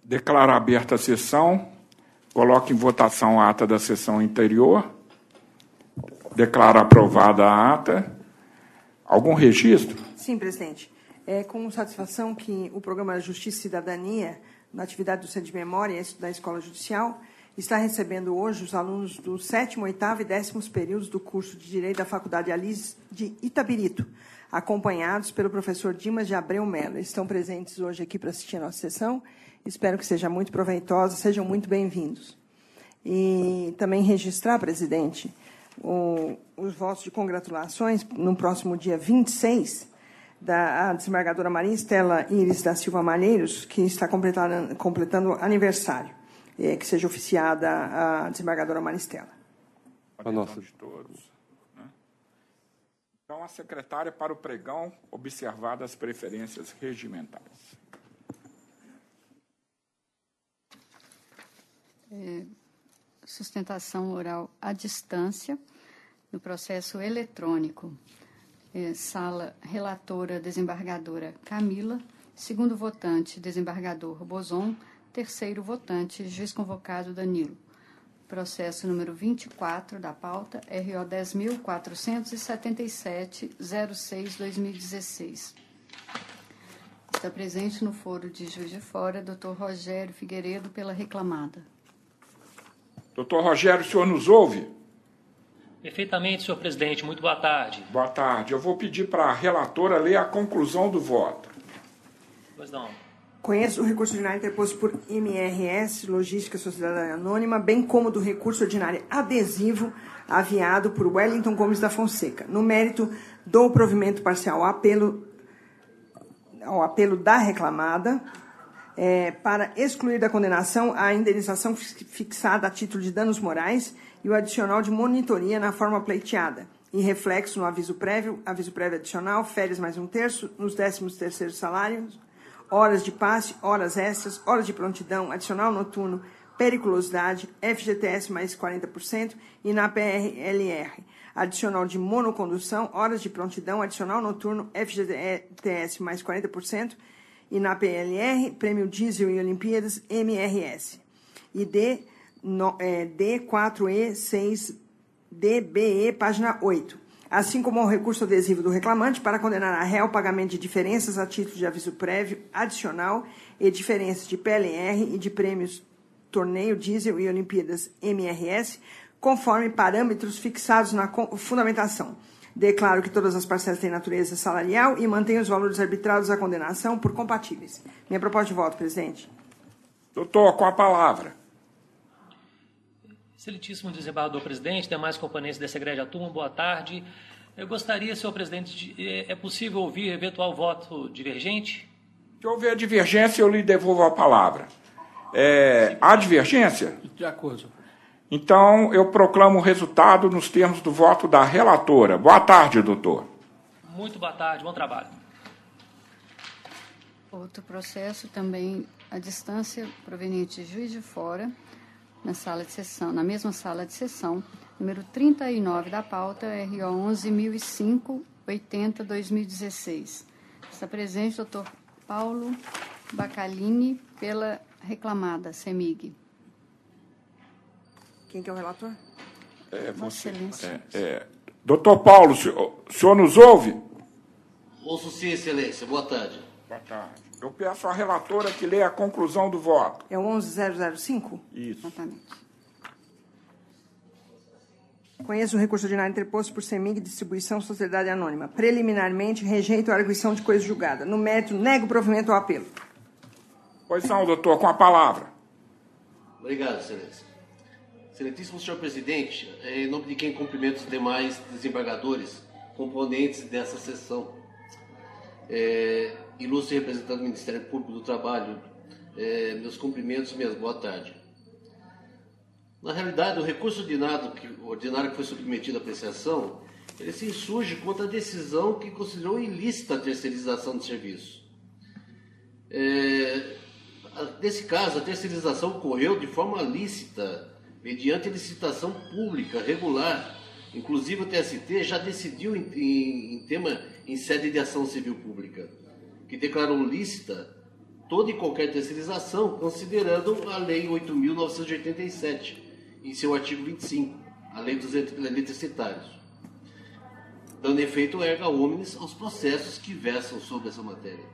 Declaro aberta a sessão. Coloco em votação a ata da sessão anterior. Declaro aprovada a ata. Algum registro? Sim, presidente. É com satisfação que o programa Justiça e Cidadania, na atividade do Centro de Memória da Escola Judicial, está recebendo hoje os alunos do 7º, 8º e 10º períodos do curso de Direito da Faculdade Alis de Itabirito, acompanhados pelo professor Dimas de Abreu Melo. Estão presentes hoje aqui para assistir a nossa sessão. Espero que seja muito proveitosa, sejam muito bem-vindos. E também registrar, presidente, os votos de congratulações no próximo dia 26, da desembargadora Maria Estela Iris da Silva Malheiros, que está completando aniversário. Que seja oficiada a desembargadora Maria Estela. A nossa de todos. Né? Então, a secretária para o pregão, observadas as preferências regimentais. Sustentação oral à distância, no processo eletrônico. Sala relatora, desembargadora Camila. Segundo votante, desembargador Bozon. Terceiro votante, juiz convocado Danilo. Processo número 24 da pauta, RO 10.477-06-2016. Está presente no foro de Juiz de Fora, doutor Rogério Figueiredo, pela reclamada. Doutor Rogério, o senhor nos ouve? Perfeitamente, senhor presidente. Muito boa tarde. Boa tarde. Eu vou pedir para a relatora ler a conclusão do voto. Pois não. Conheço o recurso ordinário interposto por MRS, Logística Sociedade Anônima, bem como do recurso ordinário adesivo aviado por Wellington Gomes da Fonseca. No mérito do provimento parcial ao apelo da reclamada, para excluir da condenação a indenização fixada a título de danos morais e o adicional de monitoria na forma pleiteada, em reflexo no aviso prévio adicional, férias mais 1/3, nos 13º salários, horas de passe, horas extras, horas de prontidão, adicional noturno, periculosidade, FGTS mais 40% e na PRLR, adicional de monocondução, horas de prontidão, adicional noturno, FGTS mais 40% e na PLR, prêmio diesel e Olimpíadas, MRS. E D4E6DBE, página 8. Assim como ao recurso adesivo do reclamante para condenar a réu ao pagamento de diferenças a título de aviso prévio adicional e diferenças de PLR e de prêmios torneio diesel e Olimpíadas MRS, conforme parâmetros fixados na fundamentação. Declaro que todas as parcelas têm natureza salarial e mantenho os valores arbitrados à condenação por compatíveis. Minha proposta de voto, presidente. Doutor, com a palavra. Excelentíssimo desembargador presidente, demais componentes dessa egrégia turma, boa tarde. Eu gostaria, senhor presidente, é possível ouvir eventual voto divergente? Se houver divergência, eu lhe devolvo a palavra. Há divergência? De acordo. Então, eu proclamo o resultado nos termos do voto da relatora. Boa tarde, doutor. Muito boa tarde, bom trabalho. Outro processo também à distância, proveniente de Juiz de Fora, na mesma sala de sessão, número 39 da pauta, RO 11.005-80-2016. Está presente o doutor Paulo Bacalini, pela reclamada, CEMIG. Quem que é o relator? Vossa Excelência. Doutor Paulo, o senhor nos ouve? Ouço sim, Excelência. Boa tarde. Boa tarde. Eu peço à relatora que leia a conclusão do voto. É o 11.005? Isso. Exatamente. Conheço o recurso ordinário interposto por CEMIG Distribuição Sociedade Anônima. Preliminarmente, rejeito a arguição de coisa julgada. No mérito, nego o provimento ao apelo. Pois não, doutor, com a palavra. Obrigado, Excelência. Excelentíssimo senhor presidente, em nome de quem cumprimento os demais desembargadores, componentes dessa sessão, ilustre representante do Ministério Público do Trabalho, meus cumprimentos e minhas boa tarde. Na realidade, o recurso ordinário que foi submetido à apreciação, ele se insurge contra a decisão que considerou ilícita a terceirização do serviço. Nesse caso, a terceirização ocorreu de forma lícita, mediante licitação pública, regular. Inclusive, o TST já decidiu em sede de ação civil pública, que declarou lícita toda e qualquer terceirização, considerando a Lei 8.987, em seu artigo 25, a Lei dos Eletricitários, dando efeito erga omnes aos processos que versam sobre essa matéria.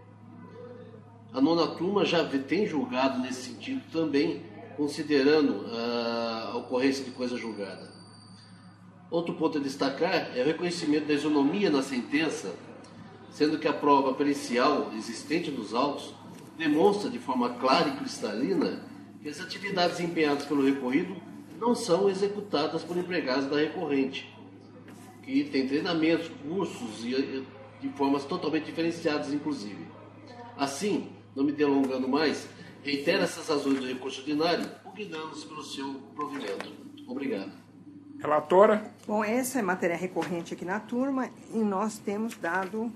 A nona turma já tem julgado nesse sentido também, considerando a ocorrência de coisa julgada. Outro ponto a destacar é o reconhecimento da isonomia na sentença, sendo que a prova pericial existente nos autos demonstra de forma clara e cristalina que as atividades empenhadas pelo recorrido não são executadas por empregados da recorrente, que tem treinamentos, cursos e de formas totalmente diferenciadas, inclusive. Assim, não me delongando mais, reitero essas razões do recurso ordinário, pugnando-se pelo seu provimento. Obrigado. Relatora? Bom, essa é matéria recorrente aqui na turma e nós temos dado,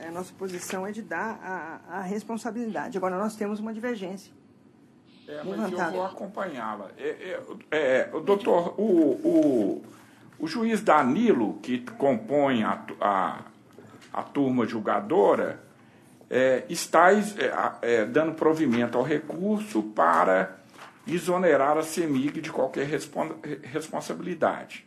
a nossa posição é de dar a responsabilidade. Agora, nós temos uma divergência. Mas eu vou acompanhá-la. Doutor, o juiz Danilo, que compõe a turma julgadora, está dando provimento ao recurso para exonerar a CEMIG de qualquer responsabilidade.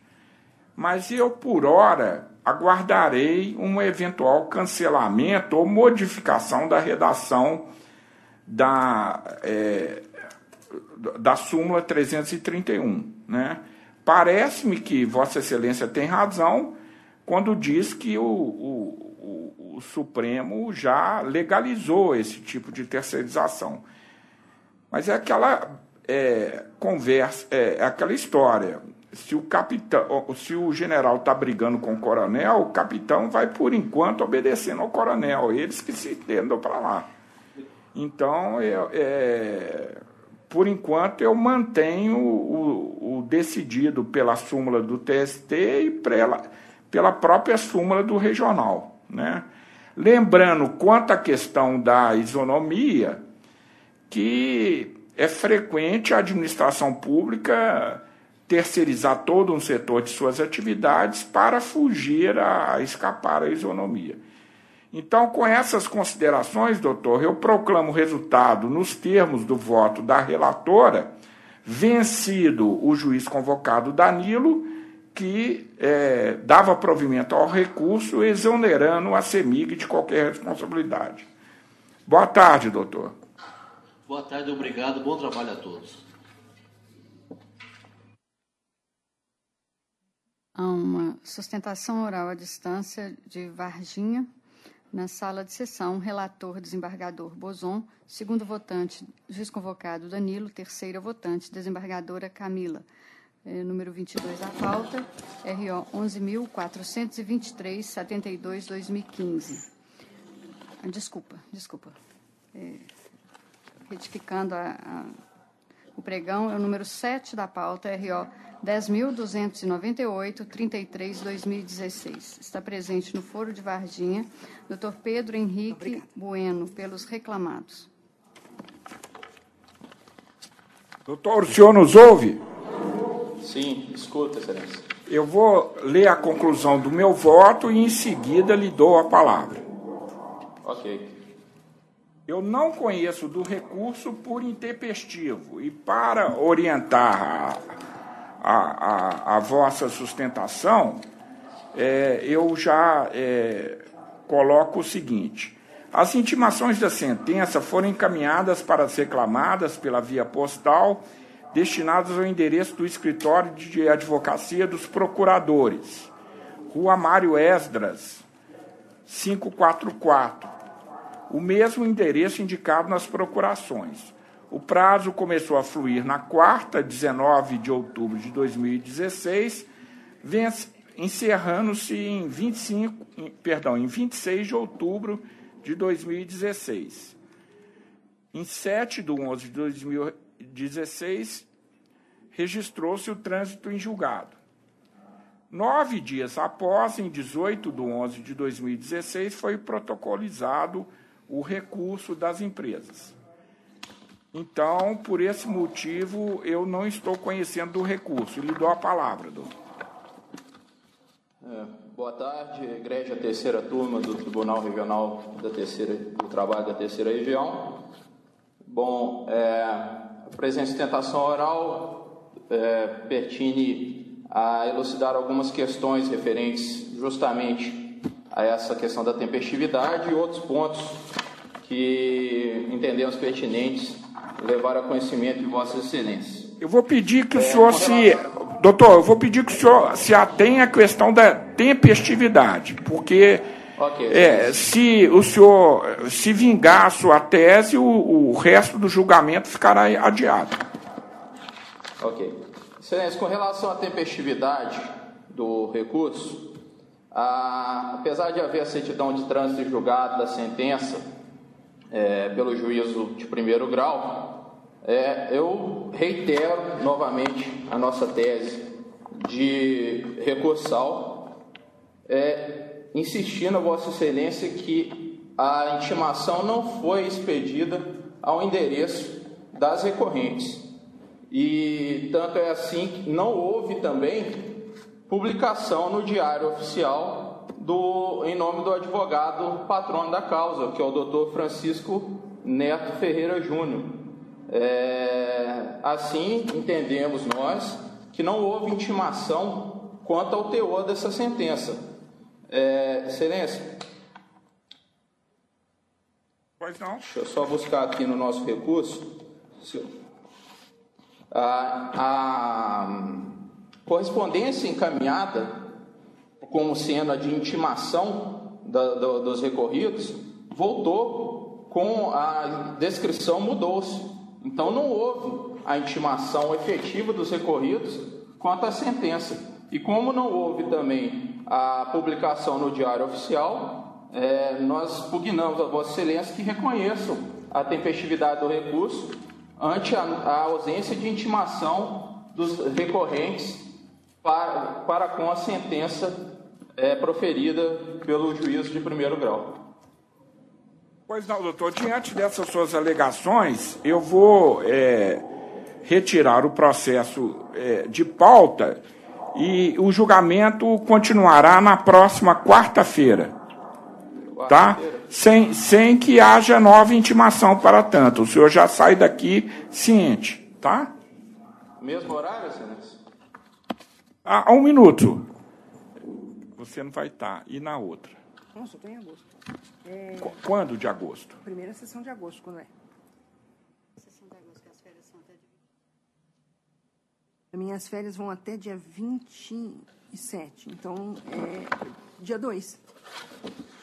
Mas eu, por hora, aguardarei um eventual cancelamento ou modificação da redação da súmula 331. Né? Parece-me que Vossa Excelência tem razão quando diz que o Supremo já legalizou esse tipo de terceirização. Mas é aquela conversa, aquela história. Se o general está brigando com o coronel, o capitão vai, por enquanto, obedecendo ao coronel. Eles que se entendam para lá. Então, por enquanto, eu mantenho o decidido pela súmula do TST e pela própria súmula do regional. Né? Lembrando, quanto à questão da isonomia, que é frequente a administração pública terceirizar todo um setor de suas atividades para fugir escapar à isonomia. Então, com essas considerações, doutor, eu proclamo o resultado nos termos do voto da relatora, vencido o juiz convocado Danilo, que dava provimento ao recurso, exonerando a CEMIG de qualquer responsabilidade. Boa tarde, doutor. Boa tarde, obrigado. Bom trabalho a todos. Há uma sustentação oral à distância de Varginha, na sala de sessão, relator desembargador Bozon, segundo votante, juiz convocado Danilo, terceira votante, desembargadora Camila. Número 22 da pauta, RO 11.423, 72/2015. Desculpa. Retificando o pregão, é o número 7 da pauta, RO 10.298, 33/2016. Está presente no foro de Varginha, Dr. Pedro Henrique Bueno, pelos reclamados. Doutor, o senhor nos ouve? Sim, escuta, Excelência. Eu vou ler a conclusão do meu voto e, em seguida, lhe dou a palavra. Ok. Eu não conheço do recurso por intempestivo e, para orientar a vossa sustentação, eu já coloco o seguinte: as intimações da sentença foram encaminhadas para as reclamadas pela via postal, destinadas ao endereço do escritório de advocacia dos procuradores, Rua Mário Esdras, 544, o mesmo endereço indicado nas procurações. O prazo começou a fluir na quarta, 19 de outubro de 2016, encerrando-se em 26 de outubro de 2016. Em 7/11 de 2016, registrou-se o trânsito em julgado. 9 dias após, em 18/11 de 2016, foi protocolizado o recurso das empresas. Então, por esse motivo, eu não estou conhecendo do recurso. Lhe dou a palavra, doutor. Boa tarde, Igreja a 3ª Turma do Tribunal Regional do Trabalho da 3ª Região. Bom, a presente sustentação oral pertine a elucidar algumas questões referentes justamente a essa questão da tempestividade e outros pontos que entendemos pertinentes levar a conhecimento de Vossas Excelências. Eu vou pedir que o senhor Doutor, eu vou pedir que o senhor se atenha à questão da tempestividade, porque se o senhor se vingar a sua tese, o resto do julgamento ficará adiado. Ok. Excelência, com relação à tempestividade do recurso, apesar de haver a certidão de trânsito julgado da sentença pelo juízo de primeiro grau, eu reitero novamente a nossa tese de recursal, insistindo a Vossa Excelência que a intimação não foi expedida ao endereço das recorrentes. E tanto é assim que não houve também publicação no Diário Oficial em nome do advogado patrono da causa, que é o Dr. Francisco Neto Ferreira Júnior. Assim, entendemos nós que não houve intimação quanto ao teor dessa sentença. Excelência. Pois não. Deixa eu só buscar aqui no nosso recurso. A correspondência encaminhada como sendo a de intimação dos recorridos voltou com a descrição, mudou-se. Então não houve a intimação efetiva dos recorridos quanto à sentença. E como não houve também a publicação no Diário Oficial, nós pugnamos a Vossa Excelência que reconheçam a tempestividade do recurso ante a ausência de intimação dos recorrentes para com a sentença proferida pelo juízo de primeiro grau. Pois não, doutor. Diante dessas suas alegações, eu vou retirar o processo de pauta e o julgamento continuará na próxima quarta-feira, tá? Sem que haja nova intimação para tanto. O senhor já sai daqui ciente, tá? Mesmo horário, Excelência? Um minuto. Você não vai estar. E na outra? Nossa, eu estou em agosto. Quando de agosto? Primeira sessão de agosto, quando é? Sessão de agosto, que as férias são até Minhas férias vão até dia 27, então dia 2.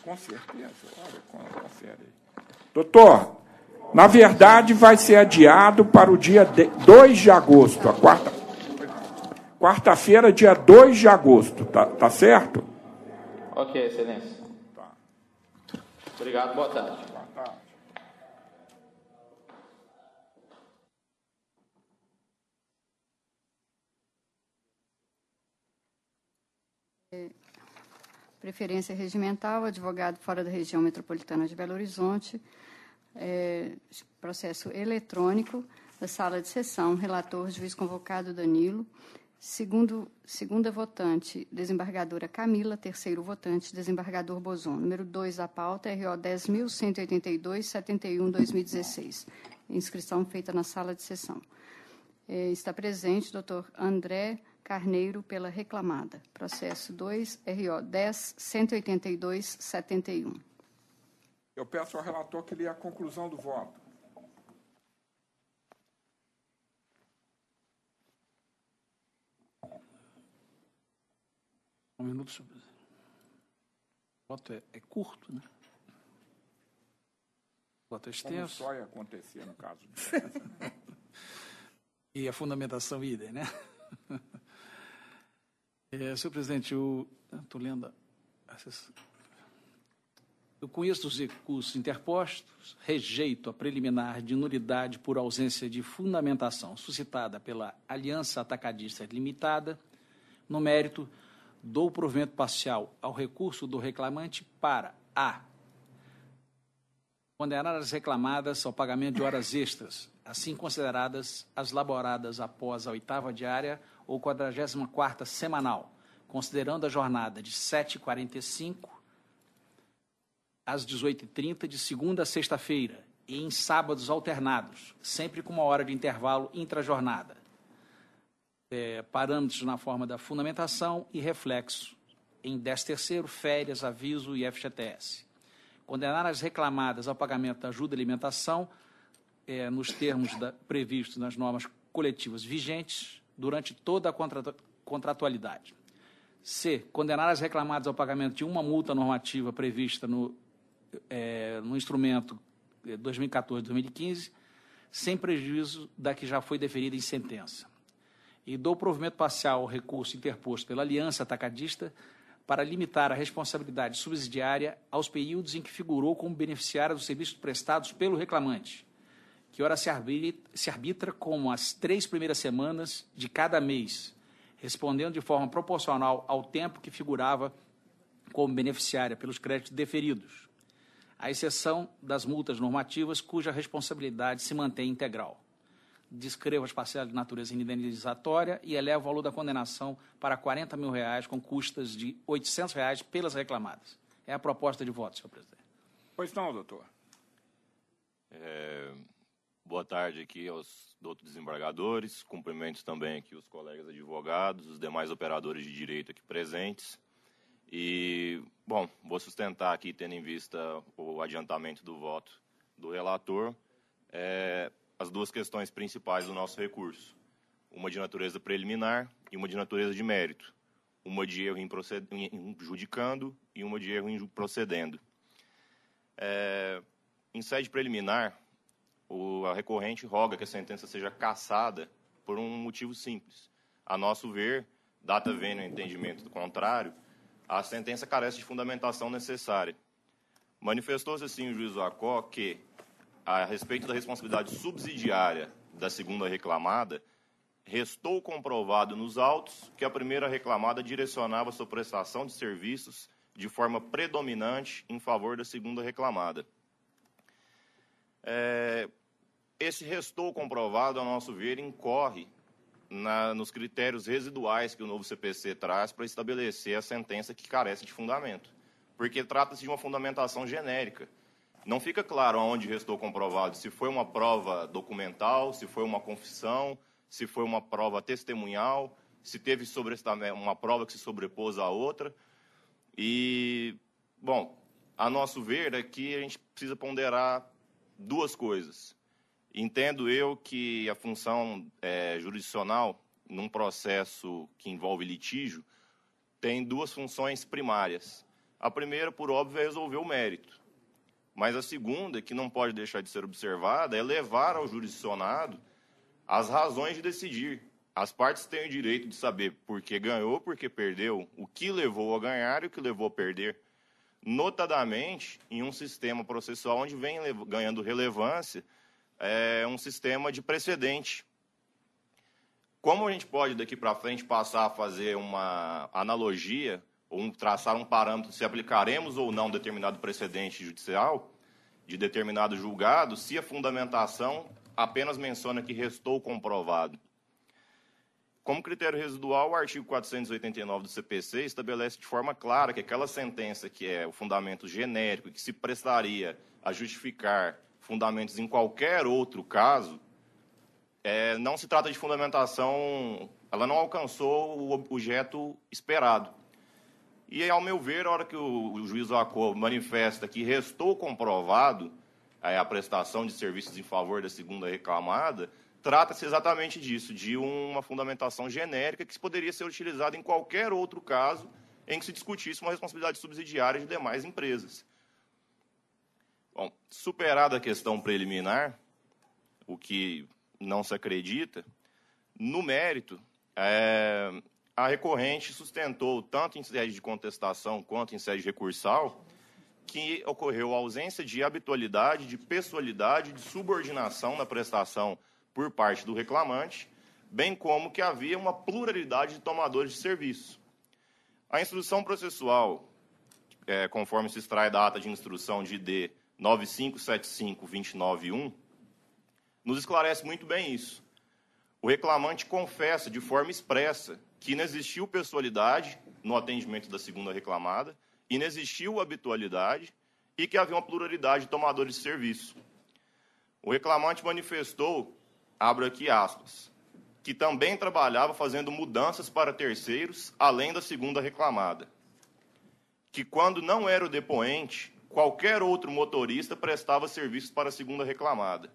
Com certeza. Olha, confere aí. Doutor, na verdade vai ser adiado para o dia 2 de agosto, a quarta-feira, dia 2 de agosto, tá certo? Ok, Excelência. Tá. Obrigado, boa tarde. Boa tarde. Preferência regimental, advogado fora da região metropolitana de Belo Horizonte, processo eletrônico da sala de sessão, relator, juiz convocado Danilo, segunda votante, desembargadora Camila, terceiro votante, desembargador Bozon. Número 2 da pauta, RO 10.182, 71/2016. Inscrição feita na sala de sessão. Está presente o Dr. André Carneiro pela reclamada. Processo 2, RO 10.182, 71. Eu peço ao relator que lê a conclusão do voto. Um minuto, senhor presidente. O voto é curto, né? O voto é extenso. Como só ia acontecer no caso de... E a fundamentação idem, né? Senhor presidente, eu estou lendo... Eu conheço os recursos interpostos, rejeito a preliminar de nulidade por ausência de fundamentação suscitada pela Aliança Atacadista Limitada. No mérito, dou provimento parcial ao recurso do reclamante para a condenar as reclamadas ao pagamento de horas extras, assim consideradas as laboradas após a 8ª diária ou 44ª semanal, considerando a jornada de 7h45 às 18h30, de segunda a sexta-feira, e em sábados alternados, sempre com 1 hora de intervalo intrajornada. Parâmetros na forma da fundamentação e reflexo em 13º, férias, aviso e FGTS. Condenar as reclamadas ao pagamento da ajuda à alimentação nos termos previstos nas normas coletivas vigentes durante toda a contratualidade. C. Condenar as reclamadas ao pagamento de uma multa normativa prevista no instrumento 2014-2015, sem prejuízo da que já foi deferida em sentença. E dou provimento parcial ao recurso interposto pela Aliança Atacadista para limitar a responsabilidade subsidiária aos períodos em que figurou como beneficiária dos serviços prestados pelo reclamante, que ora se arbitra como as 3 primeiras semanas de cada mês, respondendo de forma proporcional ao tempo que figurava como beneficiária pelos créditos deferidos, à exceção das multas normativas cuja responsabilidade se mantém integral. Descrevo as parcelas de natureza indenizatória e elevo o valor da condenação para R$40 mil, com custas de R$800 pelas reclamadas. É a proposta de voto, senhor presidente. Pois não, doutor. Boa tarde aqui aos doutos desembargadores, cumprimento também aqui os colegas advogados, os demais operadores de direito aqui presentes. E, bom, vou sustentar aqui, tendo em vista o adiantamento do voto do relator, as 2 questões principais do nosso recurso. Uma de natureza preliminar e uma de natureza de mérito. Uma de erro em judicando e uma de erro em procedendo. Em sede preliminar, a recorrente roga que a sentença seja cassada por um motivo simples. A nosso ver, data vênia o entendimento do contrário, a sentença carece de fundamentação necessária. Manifestou-se assim o juiz Acó que, a respeito da responsabilidade subsidiária da segunda reclamada, restou comprovado nos autos que a primeira reclamada direcionava sua prestação de serviços de forma predominante em favor da segunda reclamada. Esse restou comprovado, ao nosso ver, incorre nos critérios residuais que o novo CPC traz para estabelecer a sentença que carece de fundamento, porque trata-se de uma fundamentação genérica. Não fica claro aonde restou comprovado, se foi uma prova documental, se foi uma confissão, se foi uma prova testemunhal, se teve uma prova que se sobrepôs à outra. E, bom, a nosso ver, aqui a gente precisa ponderar 2 coisas. Entendo eu que a função jurisdicional, num processo que envolve litígio, tem 2 funções primárias. A primeira, por óbvio, é resolver o mérito. Mas a segunda, que não pode deixar de ser observada, é levar ao jurisdicionado as razões de decidir. As partes têm o direito de saber por que ganhou, por que perdeu, o que levou a ganhar e o que levou a perder. Notadamente, em um sistema processual onde vem ganhando relevância, um sistema de precedente. Como a gente pode, daqui para frente, passar a fazer uma analogia ou traçar um parâmetro se aplicaremos ou não determinado precedente judicial de determinado julgado, se a fundamentação apenas menciona que restou comprovado. Como critério residual, o artigo 489 do CPC estabelece de forma clara que aquela sentença que é o fundamento genérico, que se prestaria a justificar fundamentos em qualquer outro caso, não se trata de fundamentação, ela não alcançou o objeto esperado. E, ao meu ver, a hora que o juiz Acó manifesta que restou comprovado a prestação de serviços em favor da segunda reclamada, trata-se exatamente disso, de uma fundamentação genérica que poderia ser utilizada em qualquer outro caso em que se discutisse uma responsabilidade subsidiária de demais empresas. Bom, superada a questão preliminar, o que não se acredita, no mérito, a recorrente sustentou, tanto em sede de contestação quanto em sede recursal, que ocorreu ausência de habitualidade, de pessoalidade, de subordinação na prestação por parte do reclamante, bem como que havia uma pluralidade de tomadores de serviço. A instrução processual, conforme se extrai da ata de instrução de ID 9575-291, nos esclarece muito bem isso. O reclamante confessa de forma expressa que inexistiu pessoalidade no atendimento da segunda reclamada, inexistiu habitualidade e que havia uma pluralidade de tomadores de serviço. O reclamante manifestou, abro aqui aspas, que também trabalhava fazendo mudanças para terceiros, além da segunda reclamada. Que quando não era o depoente, qualquer outro motorista prestava serviços para a segunda reclamada.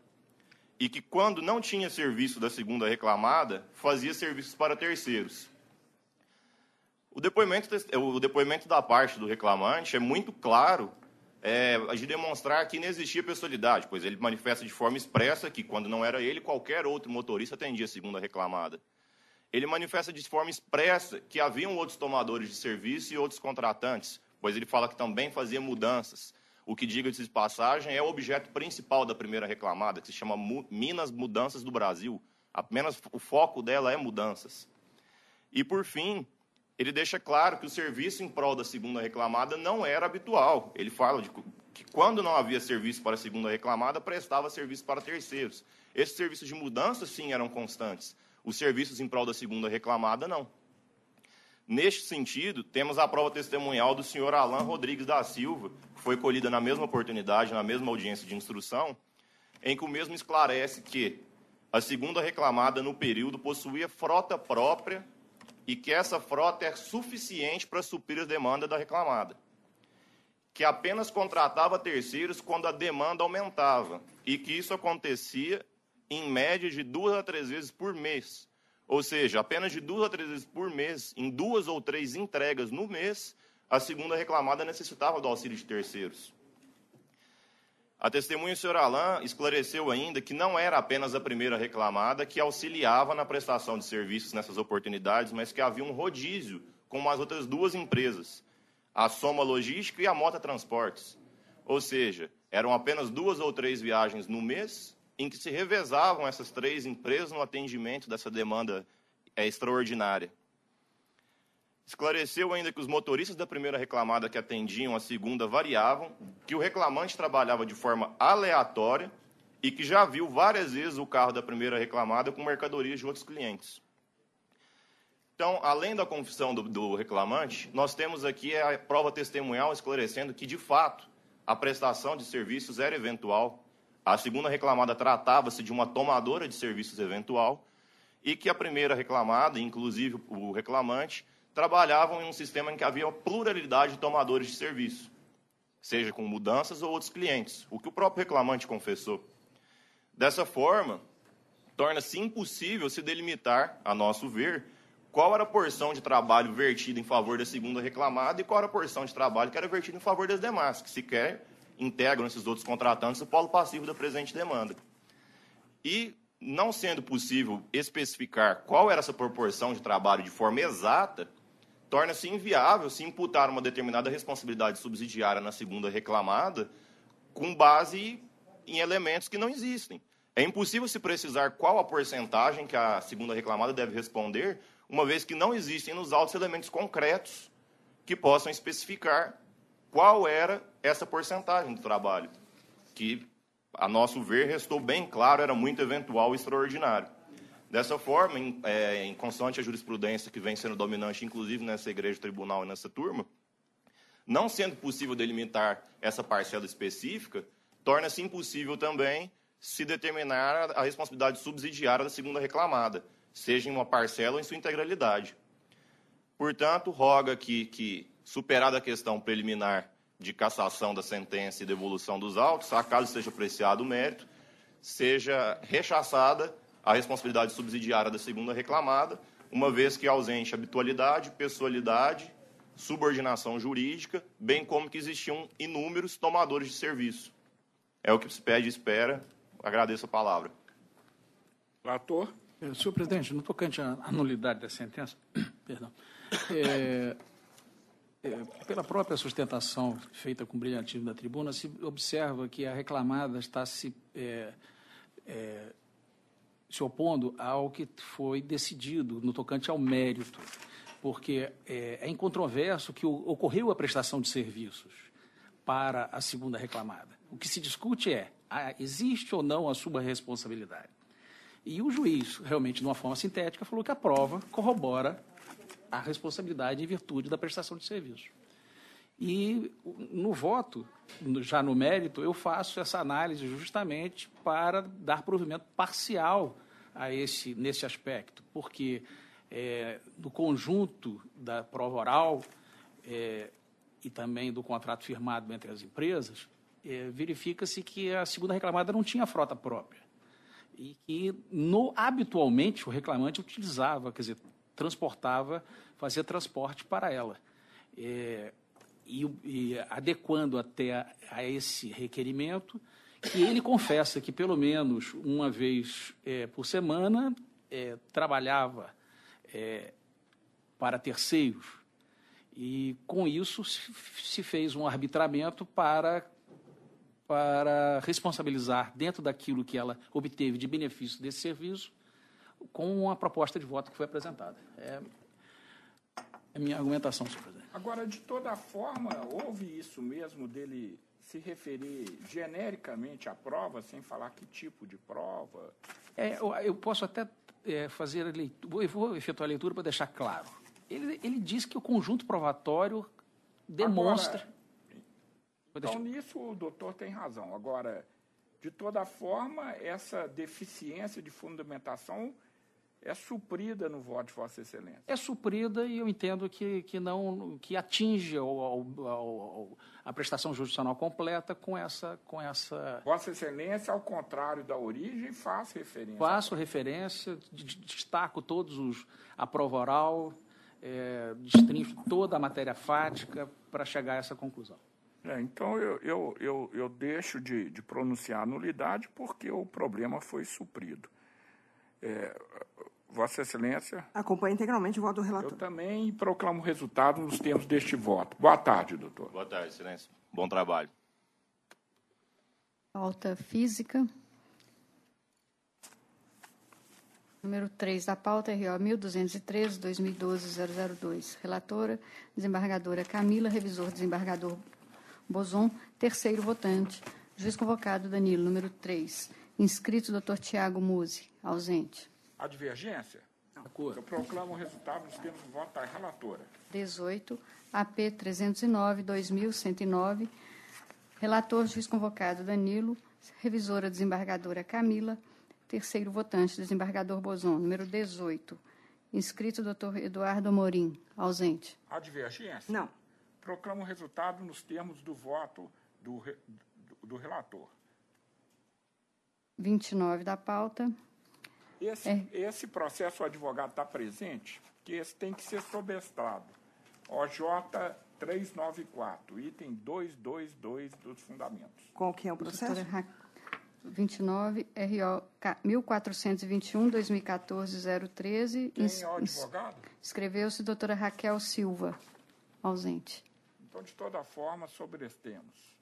E que quando não tinha serviço da segunda reclamada, fazia serviços para terceiros. O depoimento da parte do reclamante é muito claro de demonstrar que não existia pessoalidade, pois ele manifesta de forma expressa que, quando não era ele, qualquer outro motorista atendia a segunda reclamada. Ele manifesta de forma expressa que haviam outros tomadores de serviço e outros contratantes, pois ele fala que também fazia mudanças. O que, diga-se de passagem, é o objeto principal da primeira reclamada, que se chama Minas Mudanças do Brasil. Apenas o foco dela é mudanças. E, por fim, ele deixa claro que o serviço em prol da segunda reclamada não era habitual. Ele fala que quando não havia serviço para a segunda reclamada, prestava serviço para terceiros. Esses serviços de mudança, sim, eram constantes. Os serviços em prol da segunda reclamada, não. Neste sentido, temos a prova testemunhal do senhor Alan Rodrigues da Silva, que foi colhida na mesma oportunidade, na mesma audiência de instrução, em que o mesmo esclarece que a segunda reclamada, no período, possuía frota própria e que essa frota é suficiente para suprir a demanda da reclamada. Que apenas contratava terceiros quando a demanda aumentava e que isso acontecia em média de 2 a 3 vezes por mês. Ou seja, apenas de 2 a 3 vezes por mês, em 2 ou 3 entregas no mês, a segunda reclamada necessitava do auxílio de terceiros. A testemunha, o senhor Alain, esclareceu ainda que não era apenas a primeira reclamada que auxiliava na prestação de serviços nessas oportunidades, mas que havia um rodízio com as outras 2 empresas, a Soma Logística e a Mota Transportes. Ou seja, eram apenas 2 ou 3 viagens no mês, em que se revezavam essas 3 empresas no atendimento dessa demanda extraordinária. Esclareceu ainda que os motoristas da primeira reclamada que atendiam a segunda variavam, que o reclamante trabalhava de forma aleatória e que já viu várias vezes o carro da primeira reclamada com mercadorias de outros clientes. Então, além da confissão do reclamante, nós temos aqui a prova testemunhal esclarecendo que, de fato, a prestação de serviços era eventual. A segunda reclamada tratava-se de uma tomadora de serviços eventual e que a primeira reclamada, inclusive o reclamante, trabalhavam em um sistema em que havia pluralidade de tomadores de serviço, seja com mudanças ou outros clientes, o que o próprio reclamante confessou. Dessa forma, torna-se impossível se delimitar, a nosso ver, qual era a porção de trabalho vertida em favor da segunda reclamada e qual era a porção de trabalho que era vertida em favor das demais, que sequer integram esses outros contratantes o polo passivo da presente demanda. E, não sendo possível especificar qual era essa proporção de trabalho de forma exata, torna-se inviável se imputar uma determinada responsabilidade subsidiária na segunda reclamada com base em elementos que não existem. É impossível se precisar qual a porcentagem que a segunda reclamada deve responder, uma vez que não existem nos autos elementos concretos que possam especificar qual era essa porcentagem do trabalho, que, a nosso ver, restou bem claro, era muito eventual e extraordinário. Dessa forma, em consoante a jurisprudência que vem sendo dominante, inclusive nessa igreja tribunal e nessa turma, não sendo possível delimitar essa parcela específica, torna-se impossível também se determinar a responsabilidade subsidiária da segunda reclamada, seja em uma parcela ou em sua integralidade. Portanto, roga que superada a questão preliminar de cassação da sentença e devolução dos autos, acaso seja apreciado o mérito, seja rechaçada a responsabilidade subsidiária da segunda reclamada, uma vez que ausente habitualidade, pessoalidade, subordinação jurídica, bem como que existiam inúmeros tomadores de serviço. É o que se pede e espera. Agradeço a palavra. Relator. Senhor presidente, no tocante à nulidade da sentença, perdão, pela própria sustentação feita com brilhantismo da tribuna, se observa que a reclamada está se opondo ao que foi decidido no tocante ao mérito, porque é incontroverso que ocorreu a prestação de serviços para a segunda reclamada. O que se discute existe ou não a sua responsabilidade. E o juiz, realmente, de uma forma sintética, falou que a prova corrobora a responsabilidade em virtude da prestação de serviço. E no voto, já no mérito, eu faço essa análise justamente para dar provimento parcial nesse aspecto, porque do conjunto da prova oral e também do contrato firmado entre as empresas, verifica-se que a segunda reclamada não tinha frota própria e que habitualmente o reclamante utilizava, quer dizer, transportava, fazia transporte para ela. E adequando até a esse requerimento, que ele confessa que pelo menos uma vez por semana trabalhava para terceiros, e com isso se fez um arbitramento para responsabilizar dentro daquilo que ela obteve de benefício desse serviço com a proposta de voto que foi apresentada. É a minha argumentação, senhor presidente. Agora, de toda forma, houve isso mesmo dele se referir genericamente à prova, sem falar que tipo de prova? Eu posso até fazer a leitura, eu vou efetuar a leitura para deixar claro. Ele diz que o conjunto provatório demonstra... Agora, então, nisso o doutor tem razão. Agora, de toda forma, essa deficiência de fundamentação é suprida no voto de Vossa Excelência. É suprida e eu entendo que atinge a prestação jurisdicional completa com essa... Vossa Excelência, ao contrário da origem, faz referência. Faço referência, destaco a prova oral, destrincho toda a matéria fática para chegar a essa conclusão. Então, eu deixo de pronunciar a nulidade porque o problema foi suprido. Vossa Excelência... Acompanha integralmente o voto do relator. Eu também proclamo o resultado nos termos deste voto. Boa tarde, doutor. Boa tarde, Excelência. Bom trabalho. Pauta física. Número 3 da pauta, RO 1213, 2012-002. Relatora, desembargadora Camila, revisor, desembargador Bozon, terceiro votante, juiz convocado Danilo, número 3. Inscrito, doutor Tiago Musi, ausente. A divergência? Eu proclamo o resultado nos termos do voto da relatora. 18, AP 309, 2109. Relator, juiz convocado Danilo, revisora, desembargadora Camila, terceiro votante, desembargador Bozon, número 18. Inscrito, doutor Eduardo Amorim, ausente. A divergência? Não. Proclamo o resultado nos termos do voto do relator. 29 da pauta. Esse processo o advogado está presente, que esse tem que ser sobestrado. OJ 394, item 222 dos fundamentos. Qual que é o processo? 29, RO 1421, 2014-013. Quem é o advogado? Inscreveu-se doutora Raquel Silva, ausente. Então, de toda forma, sobrestemos.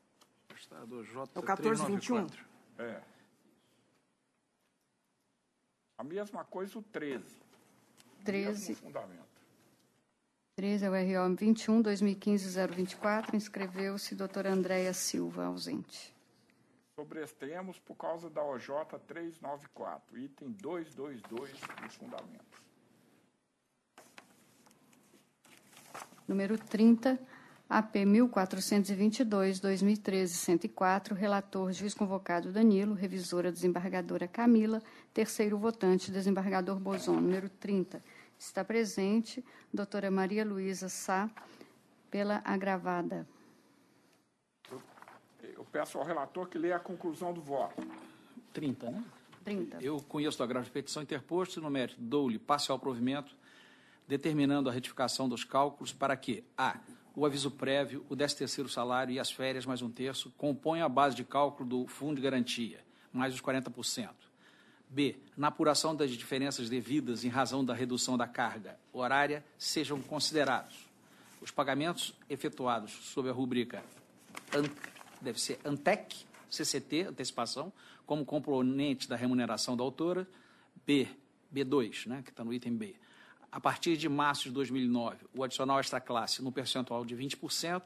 Estado J. É o 1421? A mesma coisa o 13. 13. Mesmo fundamento. 13 é o RO 21, 2015-024. Inscreveu-se doutora Andréia Silva, ausente. Sobrestemos por causa da OJ 394, item 222 dos fundamentos. Número 30, AP 1422, 2013-104, relator, juiz convocado Danilo, revisora, desembargadora Camila, terceiro votante, desembargador Bozon. Número 30, está presente doutora Maria Luísa Sá, pela agravada. Eu peço ao relator que leia a conclusão do voto. 30, né? 30. Eu conheço do agravo de petição interposto e no mérito dou-lhe parcial provimento, determinando a retificação dos cálculos para que, a, o aviso prévio, o 13º salário e as férias mais um terço componham a base de cálculo do fundo de garantia, mais os 40%. B, na apuração das diferenças devidas em razão da redução da carga horária, sejam considerados os pagamentos efetuados sob a rubrica deve ser ANTEC, CCT, antecipação, como componente da remuneração da autora, B2, né, que está no item B. A partir de março de 2009, o adicional extra-classe no percentual de 20%,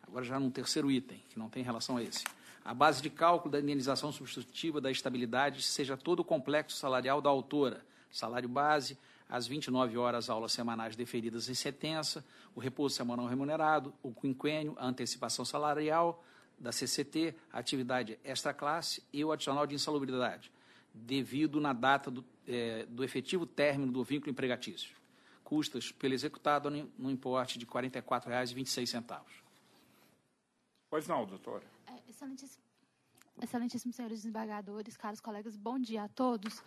agora já no terceiro item, que não tem relação a esse. A base de cálculo da indenização substitutiva da estabilidade seja todo o complexo salarial da autora, salário base, às 29 horas, aulas semanais deferidas em sentença, o repouso semanal remunerado, o quinquênio, a antecipação salarial da CCT, a atividade extraclasse e o adicional de insalubridade, devido na data do efetivo término do vínculo empregatício. Custas pelo executado no importe de R$ 44,26. Pois não, doutora. Excelentíssimos senhores desembargadores, caros colegas, bom dia a todos.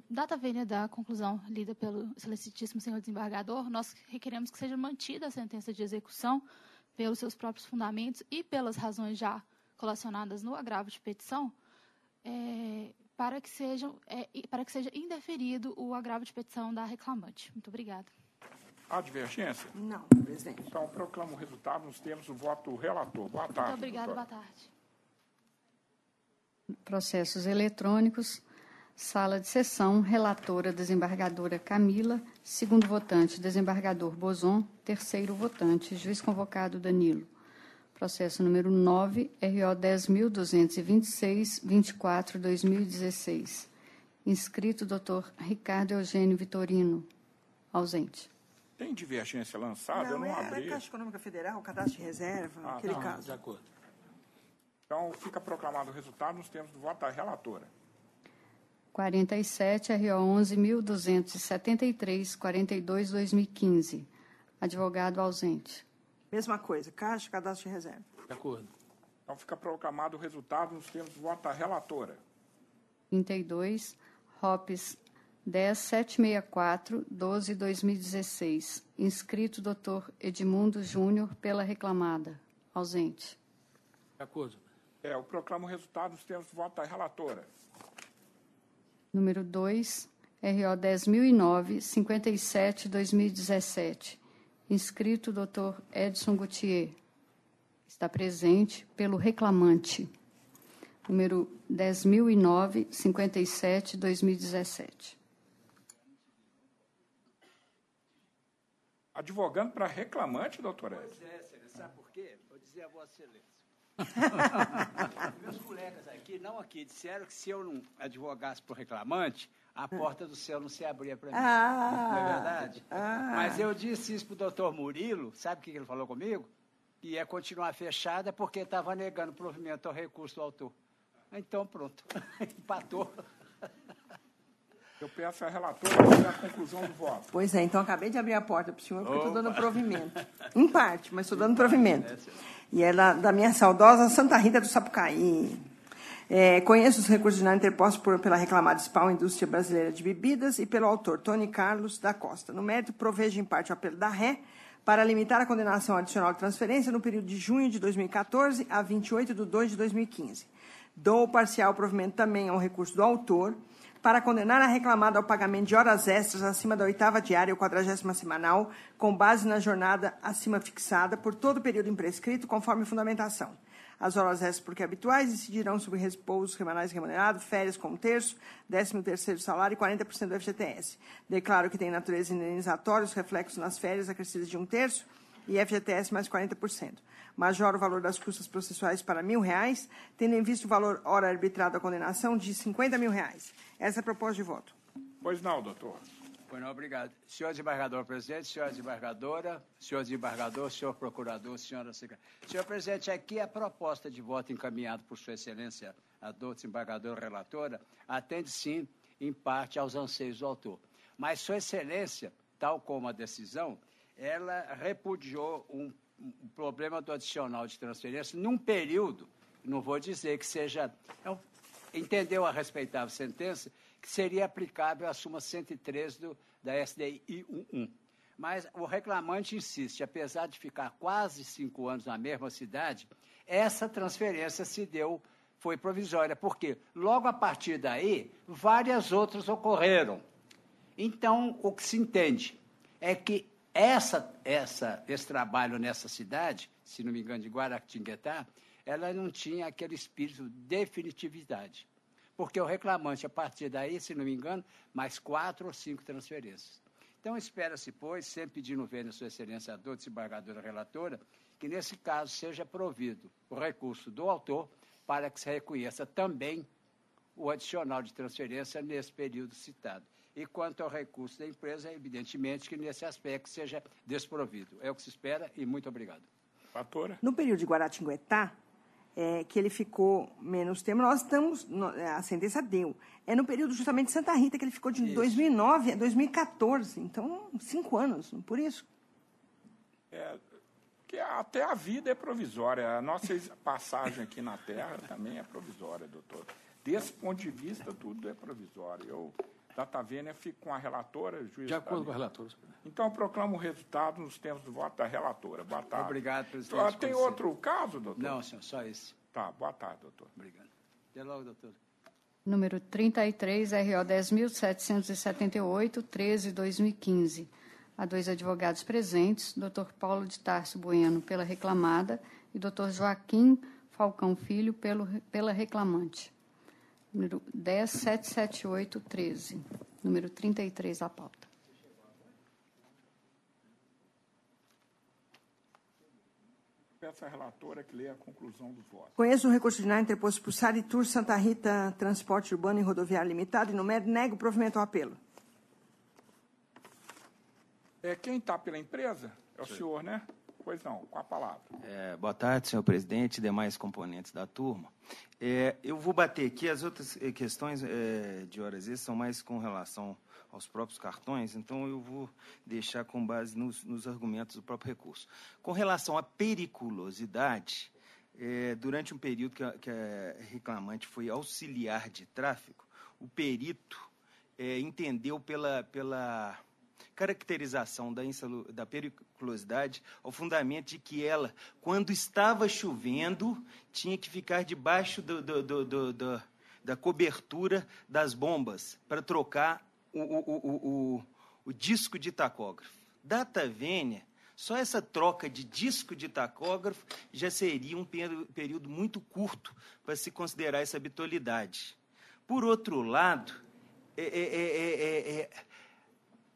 Data vênia da conclusão lida pelo excelentíssimo senhor desembargador, nós requeremos que seja mantida a sentença de execução pelos seus próprios fundamentos e pelas razões já colacionadas no agravo de petição, para que seja indeferido o agravo de petição da reclamante. Muito obrigada. Há divergência? Não, presidente. Então, proclamo o resultado nos termos do voto do relator. Boa tarde. Muito obrigada, doutora. boa tarde. Processos eletrônicos. Sala de sessão, relatora, desembargadora Camila, segundo votante, desembargador Bozon, terceiro votante, juiz convocado Danilo. Processo número 9, RO 10.226, 24/2016. Inscrito, doutor Ricardo Eugênio Vitorino, ausente. Tem divergência lançada? Eu não é abri. a Caixa Econômica Federal, cadastro de reserva, aquele caso. De acordo. Então, fica proclamado o resultado nos termos do voto da relatora. 47, RO 11.273, 42/2015. Advogado ausente. Mesma coisa, Caixa, cadastro de reserva. De acordo. Então, fica proclamado o resultado nos termos do voto da relatora. 32, ROPS 10764, 12/2016. Inscrito, doutor Edmundo Júnior, pela reclamada. Ausente. De acordo. Eu proclamo o resultado nos termos do voto da relatora. Número 2, RO 10.009, 57/2017. Inscrito, doutor Edson Gautier. Está presente pelo reclamante. Número 10.009, 57/2017. Advogando para reclamante, doutor Edson? Pois é, excelência. Sabe por quê? Vou dizer a Vossa Excelência. Meus colegas aqui, não aqui, disseram que se eu não advogasse para o reclamante, a porta do céu não se abria para mim. Não é verdade? Mas eu disse isso para o doutor Murilo, sabe o que ele falou comigo? Que ia continuar fechada porque estava negando provimento ao recurso do autor. Então, pronto. Empatou. Eu peço à relatora a conclusão do voto. Pois é, então acabei de abrir a porta para o senhor porque estou dando provimento. Em parte, mas estou dando provimento. E é da minha saudosa Santa Rita do Sapucaí. Conheço os recursos ordinários interpostos pela reclamada SPAL Indústria Brasileira de Bebidas e pelo autor Tony Carlos da Costa. No mérito, provejo em parte o apelo da Ré para limitar a condenação adicional de transferência no período de junho de 2014 a 28/2/2015. Dou parcial provimento também ao recurso do autor para condenar a reclamada ao pagamento de horas extras acima da 8ª diária ou 40ª semanal, com base na jornada acima fixada, por todo o período imprescrito, conforme fundamentação. As horas extras, porque habituais, incidirão sobre repousos semanais remunerados, férias com 1/3, 13º salário e 40% do FGTS. Declaro que tem natureza indenizatória os reflexos nas férias acrescidas de 1/3 e FGTS mais 40%. Majora o valor das custas processuais para R$1.000, tendo em vista o valor hora arbitrado da condenação de R$50.000. Essa é a proposta de voto. Pois não, doutor. Pois não, obrigado. Senhor desembargador presidente, senhora desembargadora, senhor desembargador, senhor procurador, senhora secretária. Senhor presidente, aqui a proposta de voto encaminhada por sua excelência, a doutora desembargadora relatora, atende sim, em parte, aos anseios do autor. Mas sua excelência, tal como a decisão, ela repudiou um problema do adicional de transferência num período, não vou dizer que seja, entendeu a respeitável sentença, que seria aplicável à súmula 103 da SDI 11. Mas o reclamante insiste, apesar de ficar quase 5 anos na mesma cidade, essa transferência foi provisória, porque logo a partir daí, várias outras ocorreram. Então, o que se entende é que esse trabalho nessa cidade, se não me engano, de Guaratinguetá, ela não tinha aquele espírito de definitividade. Porque o reclamante, a partir daí, se não me engano, mais 4 ou 5 transferências. Então, espera-se, pois, sempre pedindo ver na sua excelência a doutora desembargadora relatora, que nesse caso seja provido o recurso do autor para que se reconheça também o adicional de transferência nesse período citado. E quanto ao recurso da empresa, evidentemente que nesse aspecto seja desprovido. É o que se espera e muito obrigado. Relatora. No período de Guaratinguetá, que ele ficou menos tempo, nós estamos, a sentença deu. É no período justamente de Santa Rita, que ele ficou de 2009 a 2014. Então, 5 anos, por isso. Que até a vida é provisória. A nossa passagem aqui na Terra também é provisória, doutor. Desse ponto de vista, tudo é provisório. Eu, data vênia, fico com a relatora, juiz. De acordo com a relatora. Então, eu proclamo o resultado nos termos do voto da relatora. Boa tarde. Obrigado, presidente. Tem outro caso, doutor? Não, senhor, só esse. Tá, boa tarde, doutor. Obrigado. Até logo, doutor. Número 33, RO 10.778, 13/2015. Há 2 advogados presentes, Dr. Paulo de Tarso Bueno, pela reclamada, e Dr. Joaquim Falcão Filho, pela reclamante. Número 10.778, 13. Número 33 da pauta. Peço à relatora que leia a conclusão do voto. Conheço o recurso ordinário interposto por Saritur Santa Rita Transporte Urbano e Rodoviário Limitado e no mérito nego o provimento ao apelo. Quem está pela empresa é o senhor, né? Pois não, com a palavra. Boa tarde, senhor presidente e demais componentes da turma. Eu vou bater aqui, as outras questões de horas extras são mais com relação aos próprios cartões, então eu vou deixar com base nos argumentos do próprio recurso. Com relação à periculosidade, durante um período que a reclamante foi auxiliar de tráfego, o perito entendeu pela caracterização da periculosidade ao fundamento de que ela, quando estava chovendo, tinha que ficar debaixo da cobertura das bombas para trocar o disco de tacógrafo. Data vênia, só essa troca de disco de tacógrafo já seria um período muito curto para se considerar essa habitualidade. Por outro lado,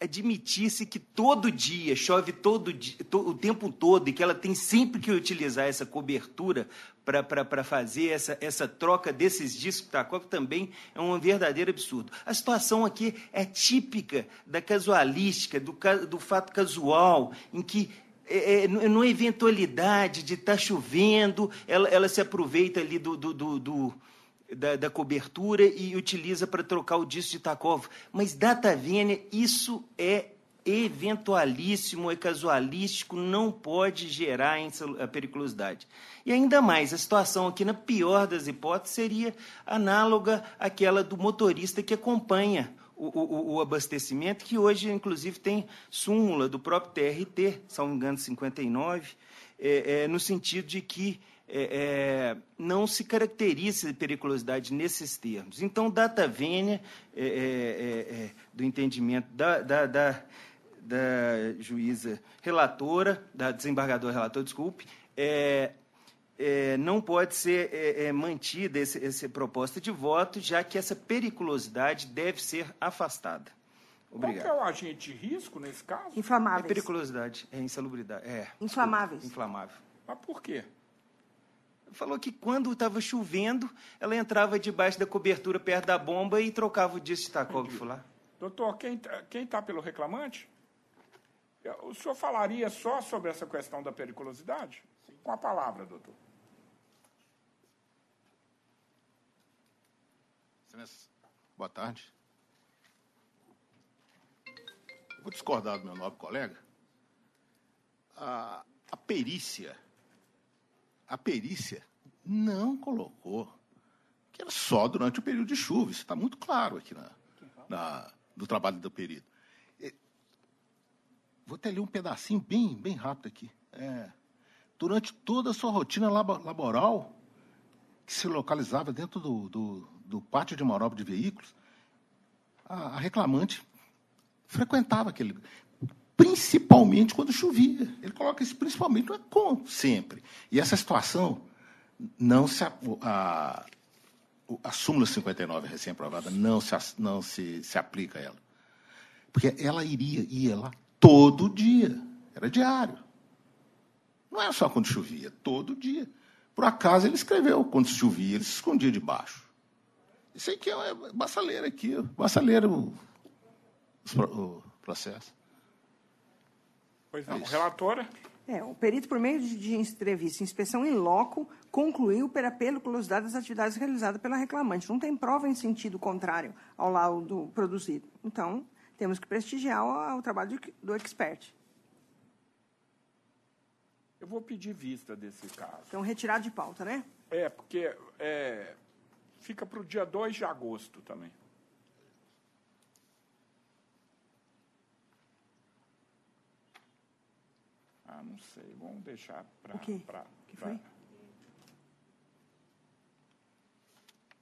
admitisse que todo dia, chove todo dia, o tempo todo, e que ela tem sempre que utilizar essa cobertura para fazer essa troca desses discos de tacógrafo também é um verdadeiro absurdo. A situação aqui é típica da casualística, do fato casual, em que, numa eventualidade de estar chovendo, ela se aproveita ali da cobertura e utiliza para trocar o disco de tacógrafo. Mas, data vênia, isso é eventualíssimo, é casualístico, não pode gerar a periculosidade. E ainda mais, a situação aqui, na pior das hipóteses, seria análoga àquela do motorista que acompanha o abastecimento, que hoje, inclusive, tem súmula do próprio TRT, se não me engano, 59, no sentido de que não se caracteriza periculosidade nesses termos. Então, data vênia do entendimento da juíza relatora, da desembargadora relatora, desculpe, não pode ser mantida essa proposta de voto, já que essa periculosidade deve ser afastada. Obrigado. Qual que é o agente de risco nesse caso? Inflamáveis. Periculosidade, insalubridade. Inflamáveis. Inflamável. Mas por quê? Falou que quando estava chovendo, ela entrava debaixo da cobertura perto da bomba e trocava o disco de tacógrafo lá. Doutor, quem está pelo reclamante? O senhor falaria só sobre essa questão da periculosidade? Sim. Com a palavra, doutor. Boa tarde. Eu vou discordar do meu nobre colega. A perícia não colocou que era só durante o período de chuva. Isso está muito claro aqui no trabalho do perito. Vou até ler um pedacinho bem rápido aqui. Durante toda a sua rotina laboral, que se localizava dentro do pátio de manobra de veículos, a reclamante frequentava aquele... Principalmente quando chovia. Ele coloca isso principalmente, não é como sempre. E essa situação, a súmula 59 recém-aprovada não se aplica a ela. Porque ela ia lá todo dia. Era diário. Não é só quando chovia, todo dia. Por acaso ele escreveu, quando chovia, ele se escondia debaixo. Isso aqui é basta-ler aqui, basta ler o processo. Pois não, relatora? O perito, por meio de entrevista e inspeção in loco, concluiu pela periculosidade das atividades realizadas pela reclamante. Não tem prova em sentido contrário ao laudo produzido. Então, temos que prestigiar o trabalho do expert. Eu vou pedir vista desse caso. Então, retirado de pauta, né? Porque fica para o dia 2 de agosto também. Não sei, vamos deixar para... O quê? Que foi?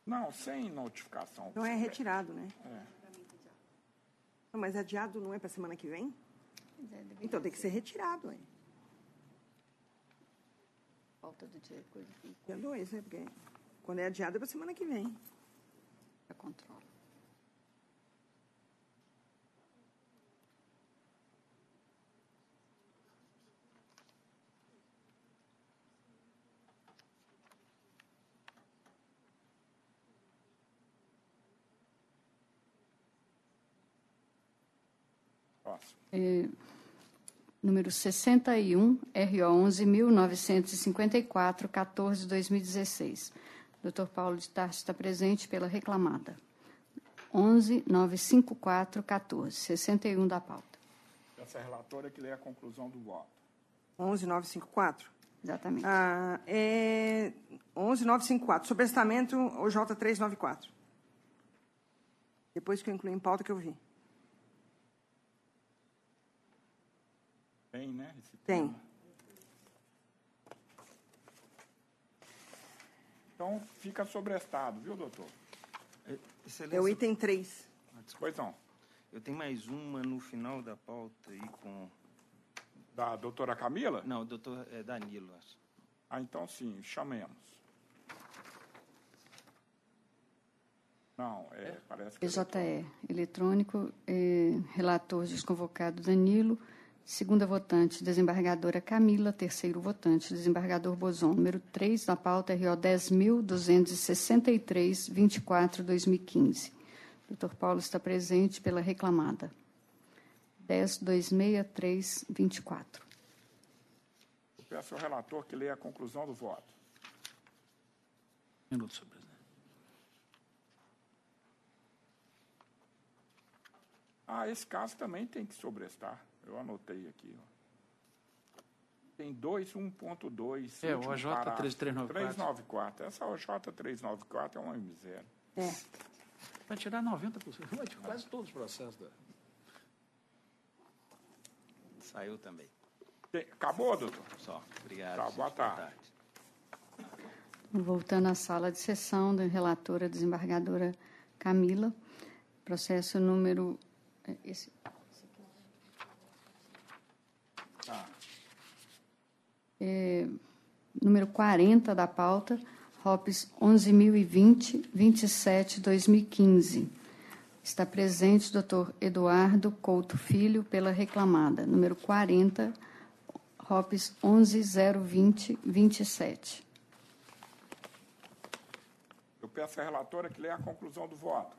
Não, sem notificação. Então é retirado, né? Não, mas adiado não é para semana que vem? Então tem que ser retirado, hein? Falta do dia, coisa. Dia 2, né? Porque quando é adiado é para semana que vem. Para controle. Número 61, RO 11.954, 14/2016. Dr. Paulo de Tarso está presente pela reclamada. 11.954, 14, 61 da pauta. Essa relatora que lê a conclusão do voto. 11.954? Exatamente. 11.954, sobrestamento OJ 394. Depois que eu incluí em pauta que eu vi. Tem, né? Tem. Então, fica sobrestado, viu, doutor? Excelência. É o item 3. Pois não. Eu tenho mais uma no final da pauta aí com... Da doutora Camila? Não, doutor Danilo. Então, sim, chamemos. Não, parece que... PJE, eletrônico, relator desconvocado Danilo, segunda votante, desembargadora Camila, terceiro votante, desembargador Bozon, número 3 da pauta, RO 10.263, 24/2015. Dr. Paulo está presente pela reclamada. 10.263/24. Eu peço ao relator que leia a conclusão do voto. Minuto, senhor presidente. Esse caso também tem que sobrestar. Eu anotei aqui. Tem 2.1.2. O OJ 3394. Essa OJ 394 é uma miséria. Vai tirar 90%. Vai tirar quase todos os processos. Saiu também. Acabou, doutor? Só. Obrigado. Tá, boa tarde. Voltando à sala de sessão da relatora desembargadora Camila, processo número... número 40 da pauta, ROPS 11.020, 27/2015. Está presente o Dr. Eduardo Couto Filho pela reclamada. Número 40, ROPS 11.020, 27. Eu peço à relatora que leia a conclusão do voto.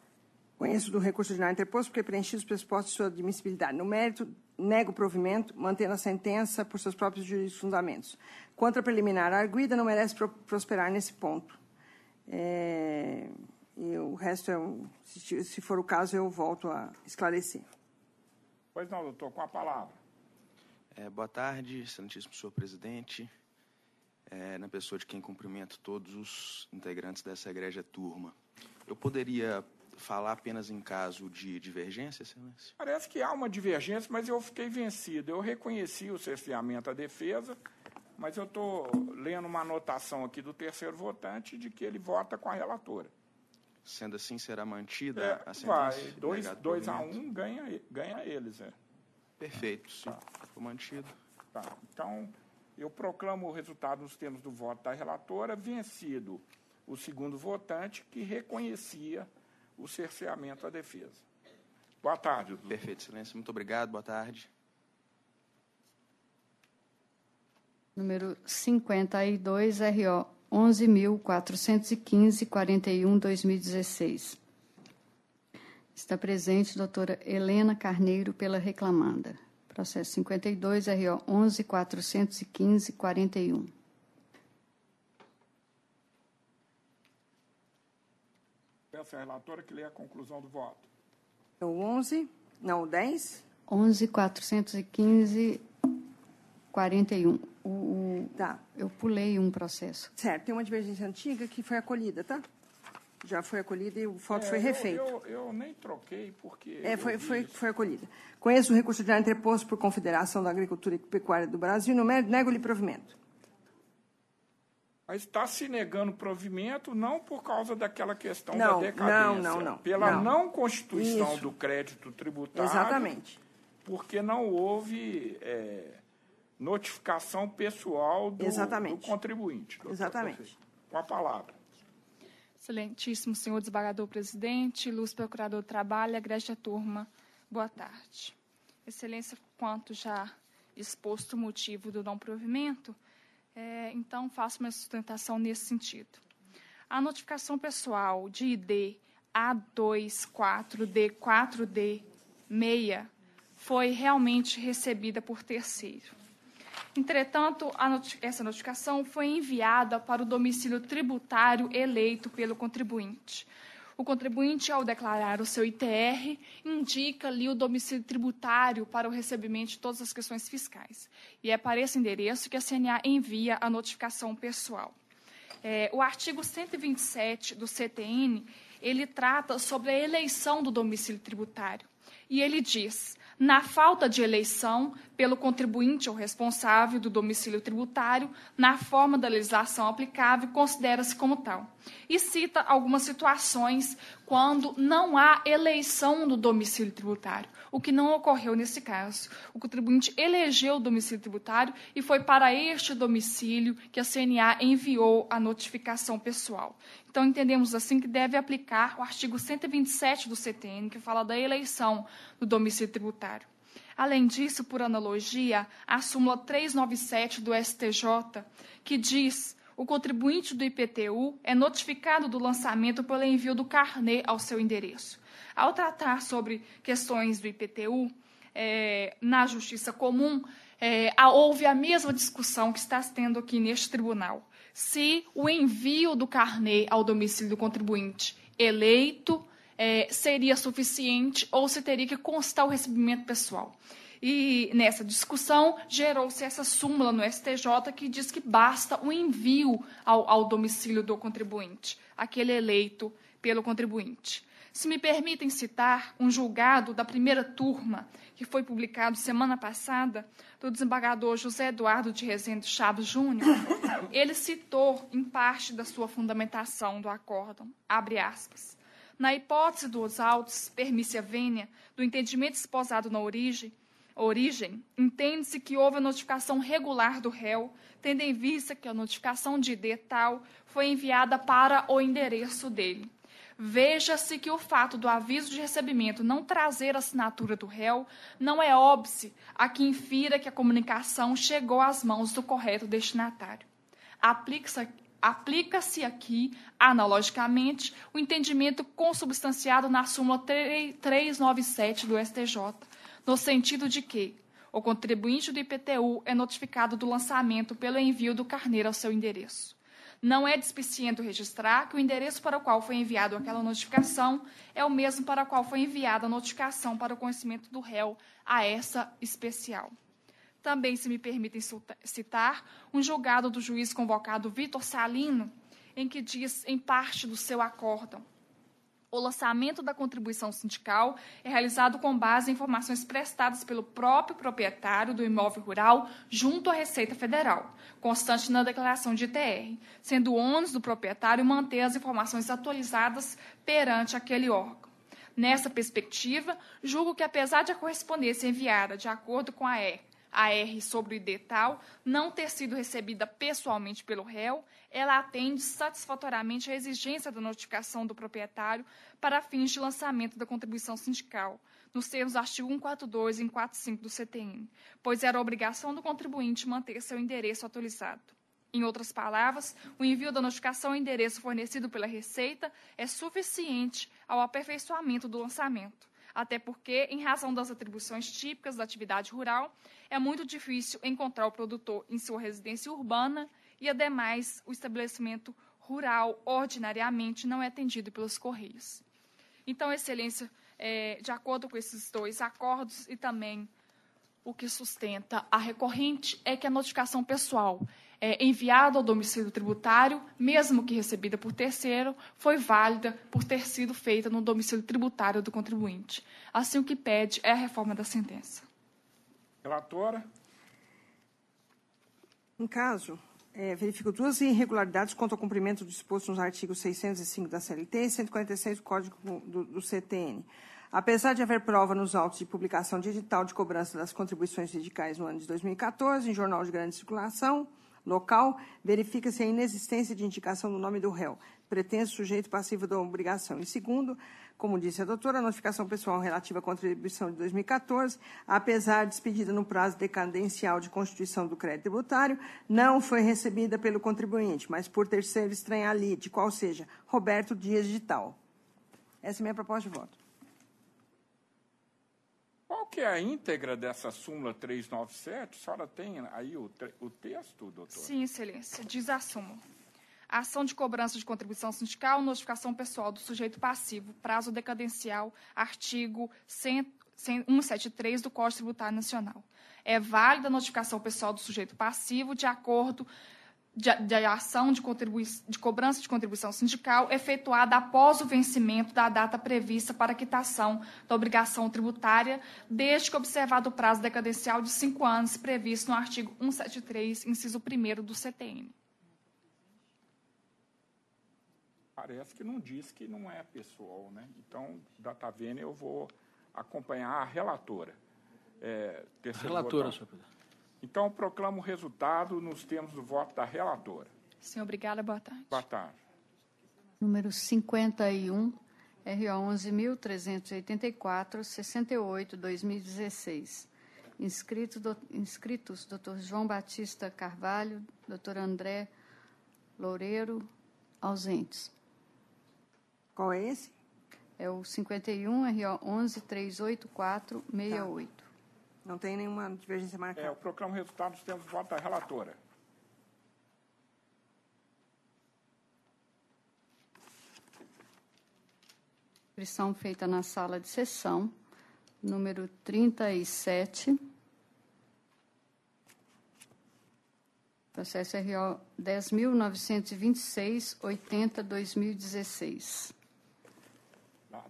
Conheço do recurso ordinário interposto porque preenchidos os pressupostos de sua admissibilidade. No mérito, nego o provimento, mantendo a sentença por seus próprios jurídicos fundamentos. Quanto a preliminar, a arguida não merece prosperar nesse ponto. E o resto, se for o caso, eu volto a esclarecer. Pois não, doutor, com a palavra. Boa tarde, excelentíssimo senhor presidente. Na pessoa de quem cumprimento todos os integrantes dessa egrégia turma. Eu poderia falar apenas em caso de divergência, excelência? Parece que há uma divergência, mas eu fiquei vencido. Eu reconheci o cerceamento à defesa, mas eu estou lendo uma anotação aqui do terceiro votante de que ele vota com a relatora. Sendo assim, será mantida a sentença? Vai, 2-1 ganha eles. Perfeito, sim. Tá. Foi mantido. Tá. Então, eu proclamo o resultado nos termos do voto da relatora, vencido o segundo votante, que reconhecia o cerceamento à defesa. Boa tarde, doutor. Perfeito, excelência. Muito obrigado. Boa tarde. Número 52, RO 11.415.41/2016. Está presente doutora Helena Carneiro pela reclamanda. Processo 52, RO 11.415.41. Peço à relatora que leia a conclusão do voto. O 11, não, o 10? 11.415.41. Tá. Eu pulei um processo. Certo, tem uma divergência antiga que foi acolhida, tá? Já foi acolhida e o voto foi refeito. Eu nem troquei porque... Foi acolhida. Conheço o recurso ordinário interposto por Confederação da Agricultura e Pecuária do Brasil. No mérito, nego-lhe provimento. Mas está se negando provimento não por causa daquela questão da decadência. Não. Pela não constituição do crédito tributário. Exatamente. Porque não houve notificação pessoal do contribuinte. Exatamente. Com a palavra. Excelentíssimo senhor desembargador presidente, ilustre procurador do trabalho, egrégia turma, boa tarde. Excelência, quanto já exposto o motivo do não provimento, então faço minha sustentação nesse sentido. A notificação pessoal de ID A24D4D6 foi realmente recebida por terceiro. Entretanto, essa notificação foi enviada para o domicílio tributário eleito pelo contribuinte. O contribuinte, ao declarar o seu ITR, indica ali o domicílio tributário para o recebimento de todas as questões fiscais. E é para esse endereço que a CNA envia a notificação pessoal. O artigo 127 do CTN, ele trata sobre a eleição do domicílio tributário. E ele diz: na falta de eleição pelo contribuinte ou responsável do domicílio tributário, na forma da legislação aplicável, considera-se como tal. E cita algumas situações quando não há eleição do domicílio tributário, o que não ocorreu nesse caso. O contribuinte elegeu o domicílio tributário e foi para este domicílio que a CNA enviou a notificação pessoal. Então, entendemos assim que deve aplicar o artigo 127 do CTN, que fala da eleição do domicílio tributário. Além disso, por analogia, a súmula 397 do STJ, que diz: o contribuinte do IPTU é notificado do lançamento pelo envio do carnê ao seu endereço. Ao tratar sobre questões do IPTU, na Justiça Comum, houve a mesma discussão que está tendo aqui neste tribunal. Se o envio do carnê ao domicílio do contribuinte eleito seria suficiente ou se teria que constar o recebimento pessoal. E nessa discussão gerou-se essa súmula no STJ que diz que basta o envio ao domicílio do contribuinte, aquele eleito pelo contribuinte. Se me permitem citar um julgado da primeira turma, que foi publicado semana passada, do desembargador José Eduardo de Rezende Chaves Júnior, ele citou em parte da sua fundamentação do acórdão, abre aspas: na hipótese dos autos permícia vênia, do entendimento esposado na origem, entende-se que houve a notificação regular do réu, tendo em vista que a notificação de ID tal foi enviada para o endereço dele. Veja-se que o fato do aviso de recebimento não trazer a assinatura do réu não é óbice a que infira que a comunicação chegou às mãos do correto destinatário. Aplica-se aqui, analogicamente, o entendimento consubstanciado na súmula 397 do STJ, no sentido de que o contribuinte do IPTU é notificado do lançamento pelo envio do carnê ao seu endereço. Não é despiciente registrar que o endereço para o qual foi enviado aquela notificação é o mesmo para o qual foi enviada a notificação para o conhecimento do réu a essa especial. Também, se me permitem citar, um julgado do juiz convocado Vitor Salino, em que diz, em parte do seu acórdão: o lançamento da contribuição sindical é realizado com base em informações prestadas pelo próprio proprietário do imóvel rural junto à Receita Federal, constante na declaração de ITR, sendo o ônus do proprietário manter as informações atualizadas perante aquele órgão. Nessa perspectiva, julgo que, apesar de a correspondência enviada de acordo com a AR sobre o ID tal não ter sido recebida pessoalmente pelo réu, ela atende satisfatoriamente à exigência da notificação do proprietário para fins de lançamento da contribuição sindical, nos termos do artigo 142 e 145 do CTN, pois era obrigação do contribuinte manter seu endereço atualizado. Em outras palavras, o envio da notificação ao endereço fornecido pela Receita é suficiente ao aperfeiçoamento do lançamento, até porque, em razão das atribuições típicas da atividade rural, é muito difícil encontrar o produtor em sua residência urbana e, ademais, o estabelecimento rural ordinariamente não é atendido pelos Correios. Então, Excelência, de acordo com esses dois acordos e também o que sustenta a recorrente é que a notificação pessoal enviada ao domicílio tributário, mesmo que recebida por terceiro, foi válida por ter sido feita no domicílio tributário do contribuinte. Assim, o que pede é a reforma da sentença. Relatora. Em caso, verifico duas irregularidades quanto ao cumprimento do disposto nos artigos 605 da CLT e 146 do Código do CTN. Apesar de haver prova nos autos de publicação de edital de cobrança das contribuições sindicais no ano de 2014, em jornal de grande circulação local, verifica-se a inexistência de indicação do nome do réu, pretenso sujeito passivo da obrigação. E segundo, como disse a doutora, a notificação pessoal relativa à contribuição de 2014, apesar de expedida no prazo decadencial de constituição do crédito tributário, não foi recebida pelo contribuinte, mas por terceiro estranhalite, qual seja Roberto Dias de Tal. Essa é a minha proposta de voto. Qual que é a íntegra dessa súmula 397? A senhora tem aí o texto, doutor? Sim, Excelência. Diz a súmula. Ação de cobrança de contribuição sindical, notificação pessoal do sujeito passivo, prazo decadencial, artigo 173 do Código Tributário Nacional. É válida a notificação pessoal do sujeito passivo de acordo de ação de cobrança de contribuição sindical efetuada após o vencimento da data prevista para a quitação da obrigação tributária, desde que observado o prazo decadencial de 5 anos previsto no artigo 173, inciso 1º do CTN. Parece que não diz que não é pessoal, né? Então, data vênia, eu vou acompanhar a relatora. Relatora, senhor presidente. Então, proclamo o resultado nos termos do voto da relatora. Sim, obrigada. Boa tarde. Boa tarde. Número 51, RO 11.384, 68, 2016. Inscritos, Dr. João Batista Carvalho, Dr. André Loureiro, ausentes. Qual é esse? É o 51, RO 11.384, 68. Não tem nenhuma divergência marcada. Eu proclamo o resultado dos termos de voto da relatora. Inscrição feita na sala de sessão, número 37. Processo RO 10.926, 80, 2016.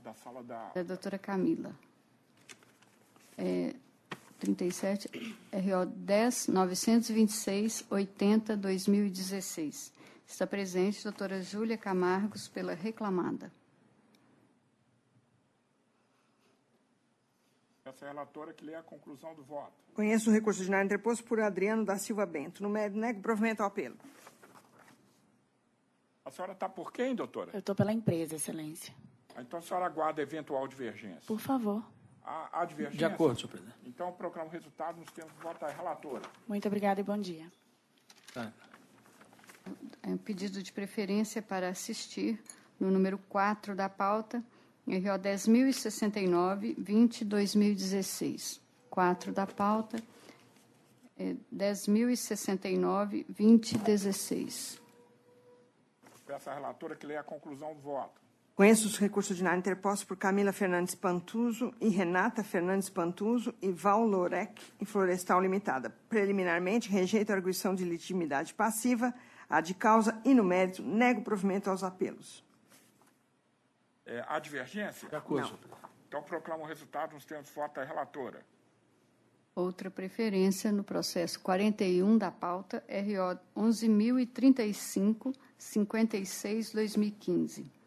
Da sala da... Da doutora Camila. 37, RO 10.926, 80, 2016. Está presente a doutora Júlia Camargos, pela reclamada. Essa é a relatora que lê a conclusão do voto. Conheço o recurso ordinário interposto por Adriano da Silva Bento. No mérito, nego provimento ao apelo. A senhora está por quem, doutora? Eu estou pela empresa, Excelência. Então, a senhora aguarda eventual divergência. Por favor. Há divergência? De acordo, senhor presidente. Então, proclamo o resultado nos termos de voto da relatora. Muito obrigada e bom dia. É um pedido de preferência para assistir no número 4 da pauta, RO 10.069, 20, 2016. 4 da pauta, 10.069, 20, 16. Peço à relatora que lê a conclusão do voto. Conheço os recursos ordinários interpostos por Camila Fernandes Pantuso e Renata Fernandes Pantuso e Val Lorec e Florestal Limitada. Preliminarmente, rejeito a arguição de legitimidade passiva, a de causa e, no mérito, nego provimento aos apelos. Há divergência? De acordo. Então, proclamo o resultado nos termos de voto da relatora. Outra preferência no processo 41 da pauta, RO 11.035, 56, 2015.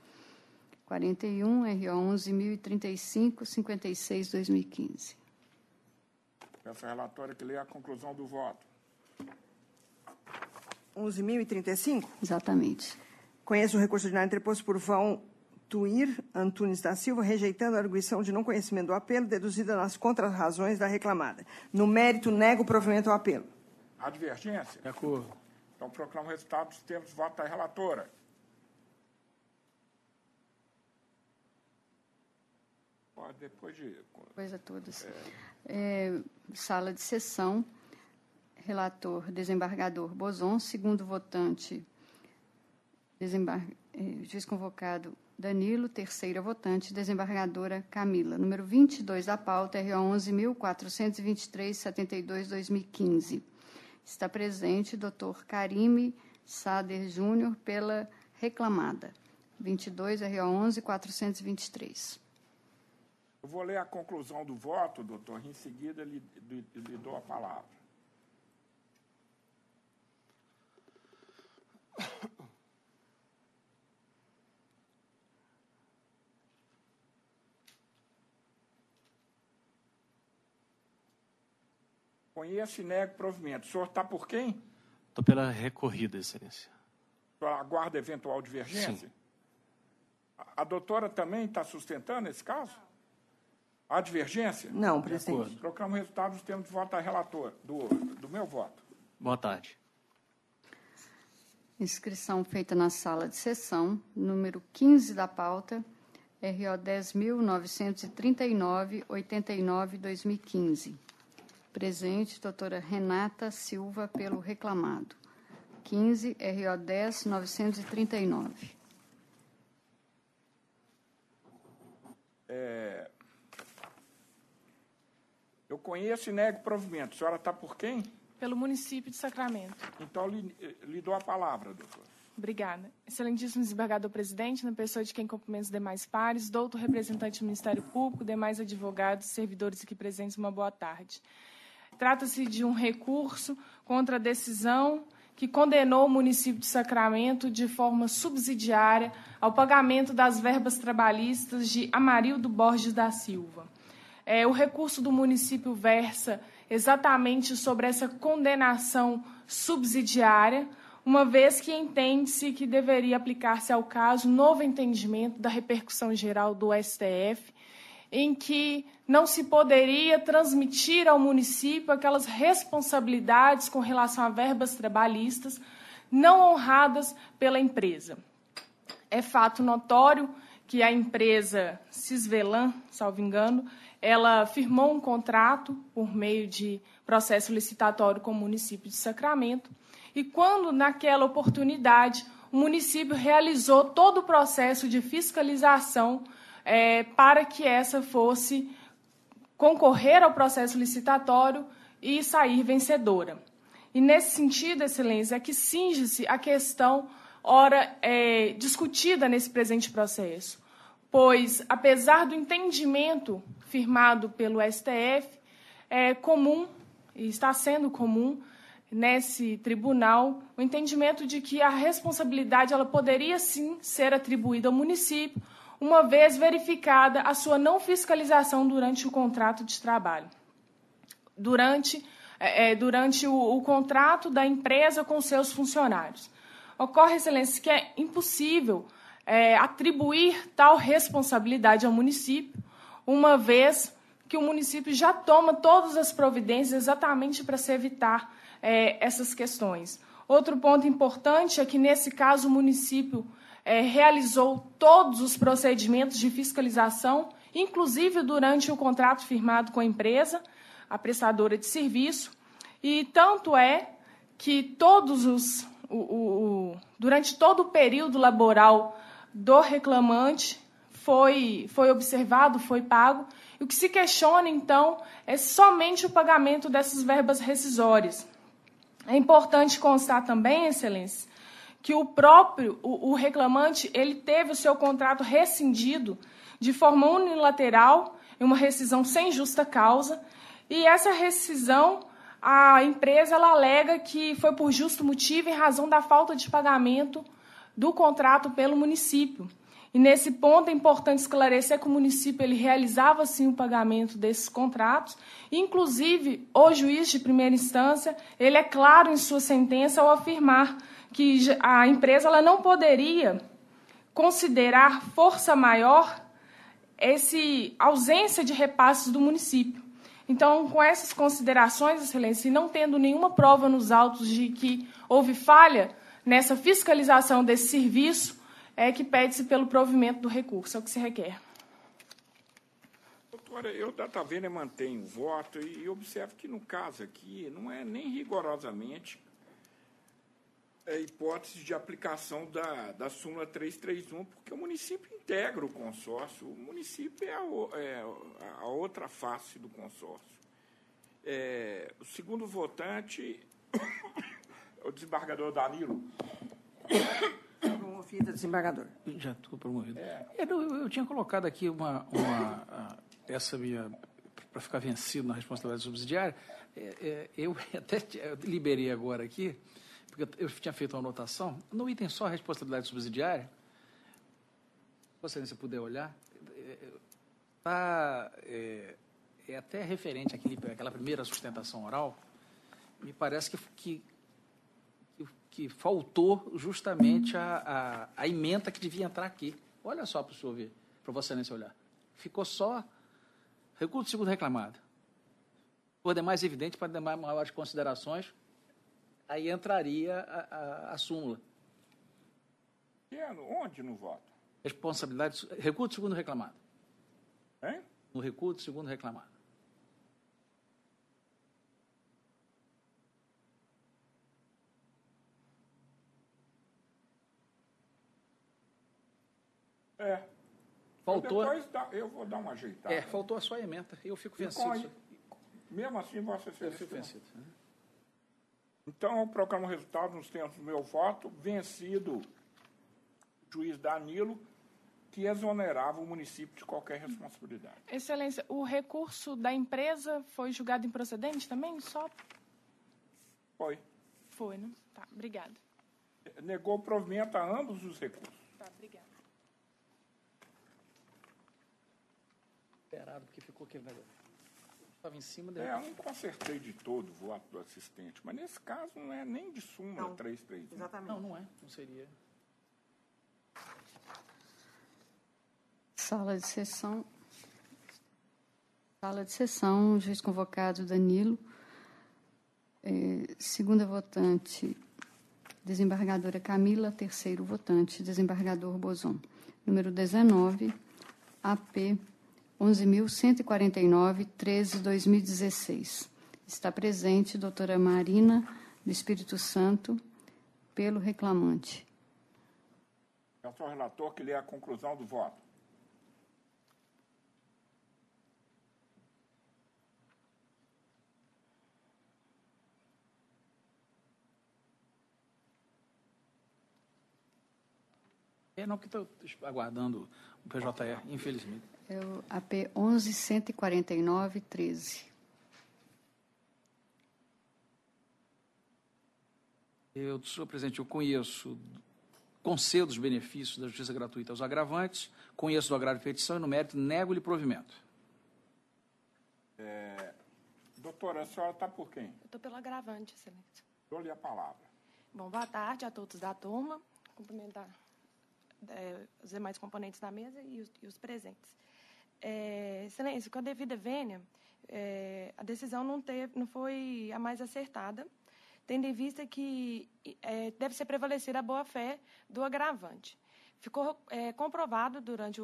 41, RO 11.035, 56, 2015. Peço à relatora que lê a conclusão do voto. 11.035? Exatamente. Conheço o recurso ordinário interposto por Vão Tuir Antunes da Silva, rejeitando a arguição de não conhecimento do apelo, deduzida nas contrarrazões da reclamada. No mérito, nego o provimento ao apelo. Há divergência? De acordo. Então, proclamo o resultado dos termos de voto da relatora. Pode, depois de... Depois a todas. Sala de sessão, relator, desembargador Bozon, segundo votante, juiz convocado Danilo, terceira votante, desembargadora Camila. Número 22 da pauta, RO 11.423.72/2015. Está presente Dr. Karime Sader Júnior pela reclamada. 22, RO 11.423. Eu vou ler a conclusão do voto, doutor, em seguida lhe dou a palavra. Conheço e nego provimento. O senhor está por quem? Estou pela recorrida, excelência. O senhor aguarda eventual divergência? Sim. A doutora também está sustentando esse caso? Há divergência? Não, presidente. Proclamo o resultado dos termos de voto da relatora, do meu voto. Boa tarde. Inscrição feita na sala de sessão, número 15 da pauta, RO 10.939.89/2015. Presente, doutora Renata Silva, pelo reclamado. 15, RO 10.939. Eu conheço e nego provimento. A senhora está por quem? Pelo município de Sacramento. Então, lhe dou a palavra, doutor. Obrigada. Excelentíssimo desembargador-presidente, na pessoa de quem cumprimento os demais pares, doutor representante do Ministério Público, demais advogados, servidores aqui presentes, uma boa tarde. Trata-se de um recurso contra a decisão que condenou o município de Sacramento de forma subsidiária ao pagamento das verbas trabalhistas de Amarildo Borges da Silva. O recurso do município versa exatamente sobre essa condenação subsidiária, uma vez que entende-se que deveria aplicar-se ao caso novo entendimento da repercussão geral do STF, em que não se poderia transmitir ao município aquelas responsabilidades com relação a verbas trabalhistas não honradas pela empresa. É fato notório que a empresa Cisvelan, salvo engano, ela firmou um contrato por meio de processo licitatório com o município de Sacramento, e quando, naquela oportunidade, o município realizou todo o processo de fiscalização para que essa fosse concorrer ao processo licitatório e sair vencedora. E, nesse sentido, excelência, é que cinge-se a questão discutida nesse presente processo, pois, apesar do entendimento firmado pelo STF, é comum, e está sendo comum, nesse tribunal, o entendimento de que a responsabilidade ela poderia, sim, ser atribuída ao município, uma vez verificada a sua não fiscalização durante o contrato de trabalho. Durante o contrato da empresa com seus funcionários. Ocorre, excelência, que é impossível atribuir tal responsabilidade ao município, uma vez que o município já toma todas as providências exatamente para se evitar essas questões. Outro ponto importante é que, nesse caso, o município realizou todos os procedimentos de fiscalização, inclusive durante o contrato firmado com a empresa, a prestadora de serviço, e tanto é que durante todo o período laboral do reclamante foi observado, foi pago, e o que se questiona, então, é somente o pagamento dessas verbas rescisórias. É importante constar também, excelência, que o reclamante ele teve o seu contrato rescindido de forma unilateral, em uma rescisão sem justa causa, e essa rescisão, a empresa ela alega que foi por justo motivo em razão da falta de pagamento do contrato pelo município. E, nesse ponto, é importante esclarecer que o município ele realizava, sim, o pagamento desses contratos. Inclusive, o juiz de primeira instância ele é claro em sua sentença ao afirmar que a empresa ela não poderia considerar força maior essa ausência de repasses do município. Então, com essas considerações, Excelência, e não tendo nenhuma prova nos autos de que houve falha nessa fiscalização desse serviço, é que pede-se pelo provimento do recurso, é o que se requer. Doutora, eu, data vênia, mantenho o voto e observo que, no caso aqui, não é nem rigorosamente a hipótese de aplicação da súmula 331, porque o município integra o consórcio, o município é a outra face do consórcio. O segundo votante, o desembargador Danilo. Promovida, desembargador. Já estou promovido. Eu tinha colocado aqui essa minha, para ficar vencido na responsabilidade subsidiária, eu até liberei agora aqui, porque eu tinha feito uma anotação, no item só responsabilidade subsidiária, se você puder olhar, é até referente àquela primeira sustentação oral, me parece que faltou justamente a ementa que devia entrar aqui. Olha só para o senhor ver, para Vossa Excelência olhar. Ficou só recurso segundo reclamado. Por demais evidente, para demais maiores considerações, aí entraria a súmula. Onde no voto? Responsabilidade, recurso segundo reclamado. Hein? No recurso segundo reclamado. Faltou. Eu vou dar uma ajeitada. Faltou a sua ementa. Eu fico vencido. Mesmo assim, Vossa Excelência. Eu fico vencido. Então, eu proclamo o resultado nos termos do meu voto, vencido o juiz Danilo, que exonerava o município de qualquer responsabilidade. Excelência, o recurso da empresa foi julgado improcedente também? Foi. Foi, né? Tá, obrigada. Negou provimento a ambos os recursos. Tá, obrigada. Esperado, porque ficou aquele negócio. Estava em cima eu não consertei de todo o voto do assistente, mas nesse caso não é nem de súmula 331. Exatamente. Não é. Não seria. Sala de sessão. Sala de sessão, juiz convocado Danilo. Segunda votante, desembargadora Camila. Terceiro votante, desembargador Bozon. Número 19, AP 11.149, 13/2016. Está presente doutora Marina do Espírito Santo, pelo reclamante. É o senhor relator que lê a conclusão do voto. Não, que estou aguardando o PJE, infelizmente. É o AP 11.149, 13. Senhor presidente, eu concedo os benefícios da justiça gratuita aos agravantes, conheço do agravo de petição e, no mérito, nego-lhe provimento. Doutora, a senhora está por quem? Eu estou pelo agravante, excelência. Dou-lhe a palavra. Bom, boa tarde a todos da turma. Cumprimentar os demais componentes da mesa e os presentes. Excelência, com a devida vênia, a decisão não foi a mais acertada, tendo em vista que deve ser prevalecer a boa-fé do agravante. Ficou comprovado durante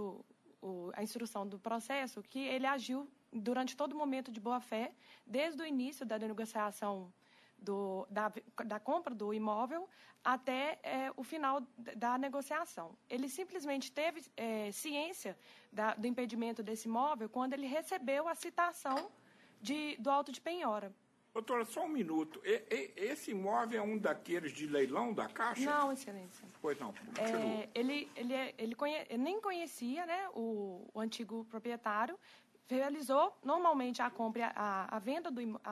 a instrução do processo que ele agiu durante todo o momento de boa-fé, desde o início da negociação da compra do imóvel até o final da negociação. Ele simplesmente teve ciência do impedimento desse imóvel quando ele recebeu a citação do auto de penhora. Doutora, só um minuto. Esse imóvel é um daqueles de leilão da Caixa? Não, excelência. Pois não. Ele nem conhecia, né, o antigo proprietário, realizou normalmente a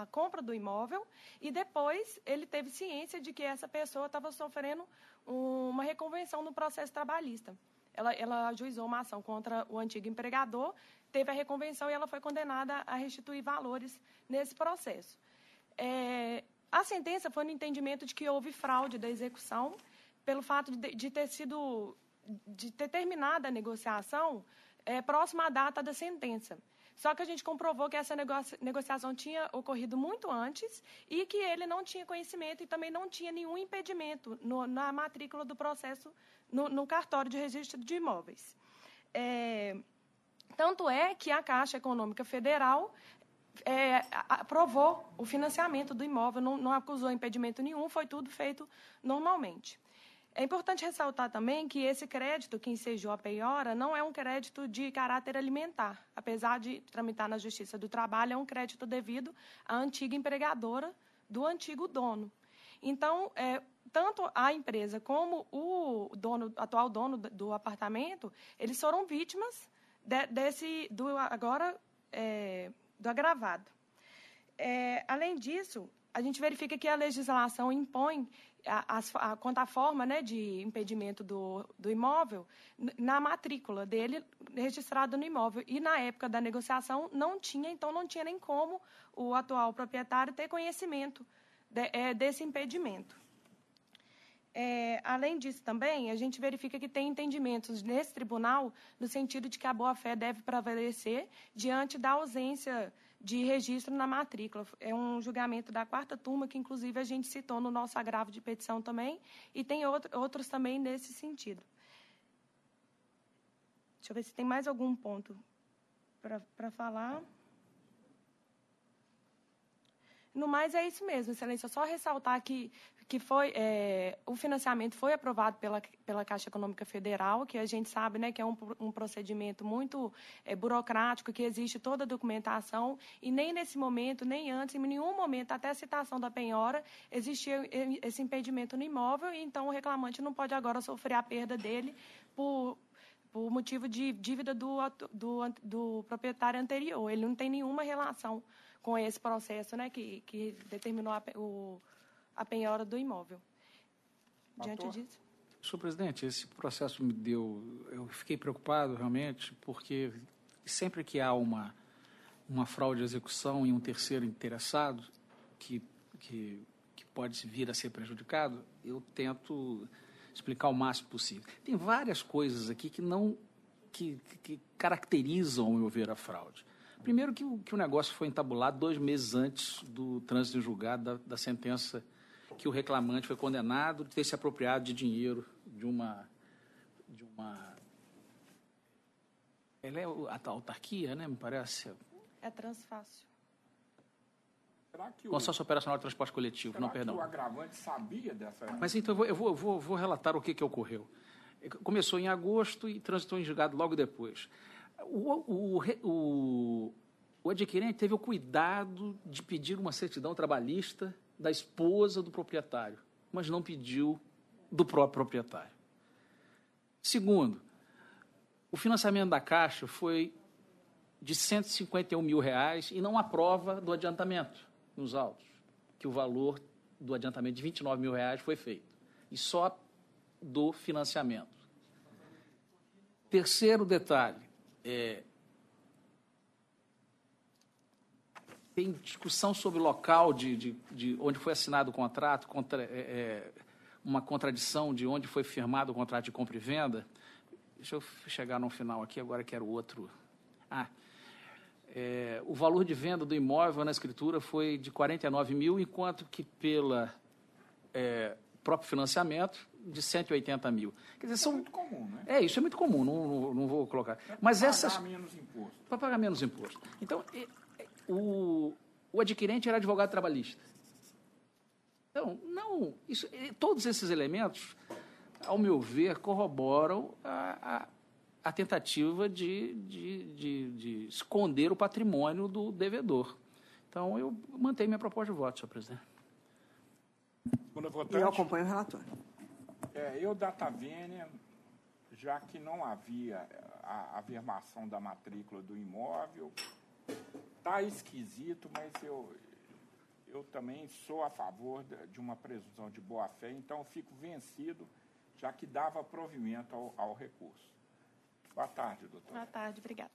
compra do imóvel e depois ele teve ciência de que essa pessoa estava sofrendo uma reconvenção no processo trabalhista. Ela ajuizou uma ação contra o antigo empregador, teve a reconvenção e ela foi condenada a restituir valores nesse processo. A sentença foi no entendimento de que houve fraude da execução pelo fato de ter terminado a negociação próxima à data da sentença. Só que a gente comprovou que essa negociação tinha ocorrido muito antes e que ele não tinha conhecimento e também não tinha nenhum impedimento na matrícula do processo no cartório de registro de imóveis. Tanto é que a Caixa Econômica Federal aprovou o financiamento do imóvel, não acusou impedimento nenhum, foi tudo feito normalmente. É importante ressaltar também que esse crédito que ensejou a penhora não é um crédito de caráter alimentar. Apesar de tramitar na Justiça do Trabalho, é um crédito devido à antiga empregadora do antigo dono. Então, tanto a empresa como o atual dono do apartamento, eles foram vítimas do agravado. Além disso, a gente verifica que a legislação impõe quanto à forma, né, de impedimento do imóvel na matrícula dele registrado no imóvel. E na época da negociação não tinha, então não tinha nem como o atual proprietário ter conhecimento desse impedimento. Além disso também, a gente verifica que tem entendimentos nesse tribunal no sentido de que a boa-fé deve prevalecer diante da ausência de registro na matrícula. É um julgamento da 4ª turma que, inclusive, a gente citou no nosso agravo de petição também, e tem outros também nesse sentido. Deixa eu ver se tem mais algum ponto para falar. No mais, é isso mesmo, Excelência. Só ressaltar que o financiamento foi aprovado pela Caixa Econômica Federal, que a gente sabe, né, que é um procedimento muito burocrático, que existe toda a documentação, e nem nesse momento, nem antes, em nenhum momento, até a citação da penhora, existia esse impedimento no imóvel, e então o reclamante não pode agora sofrer a perda dele por motivo de dívida do proprietário anterior. Ele não tem nenhuma relação com esse processo, né, que determinou a penhora do imóvel. Diante disso. Senhor presidente, esse processo eu fiquei preocupado realmente, porque sempre que há uma fraude de execução em um terceiro interessado que pode vir a ser prejudicado, eu tento explicar o máximo possível. Tem várias coisas aqui que caracterizam, ao meu ver, a fraude. Primeiro que o negócio foi entabulado 2 meses antes do trânsito em julgado da sentença que o reclamante foi condenado de ter se apropriado de dinheiro de uma ela é a autarquia, né, me parece? É Transfácil. Consórcio Operacional de Transporte Coletivo, não, perdão. O agravante sabia dessa... Mas então eu vou relatar o que ocorreu. Começou em agosto e transitou em julgado logo depois. O adquirente teve o cuidado de pedir uma certidão trabalhista da esposa do proprietário, mas não pediu do próprio proprietário. Segundo, o financiamento da Caixa foi de R$ 151 mil e não há prova do adiantamento nos autos, que o valor do adiantamento de R$ 29 mil foi feito, e só do financiamento. Terceiro detalhe, tem discussão sobre o local de onde foi assinado o contrato, uma contradição de onde foi firmado o contrato de compra e venda. Deixa eu chegar no final aqui, agora quero outro. O valor de venda do imóvel na escritura foi de 49 mil, enquanto que pela próprio financiamento de 180 mil. Quer dizer, Isso é muito comum, né? Isso é muito comum, não vou colocar. Mas pagar menos imposto. Para pagar menos imposto. Então, o adquirente era advogado trabalhista. Então, todos esses elementos, ao meu ver, corroboram a tentativa de esconder o patrimônio do devedor. Então, eu mantenho minha proposta de voto, senhor presidente. E eu acompanho o relator. Eu, data vênia, já que não havia a afirmação da matrícula do imóvel, está esquisito, mas eu também sou a favor de uma presunção de boa-fé, então eu fico vencido, já que dava provimento ao recurso. Boa tarde, doutor. Boa tarde, obrigada.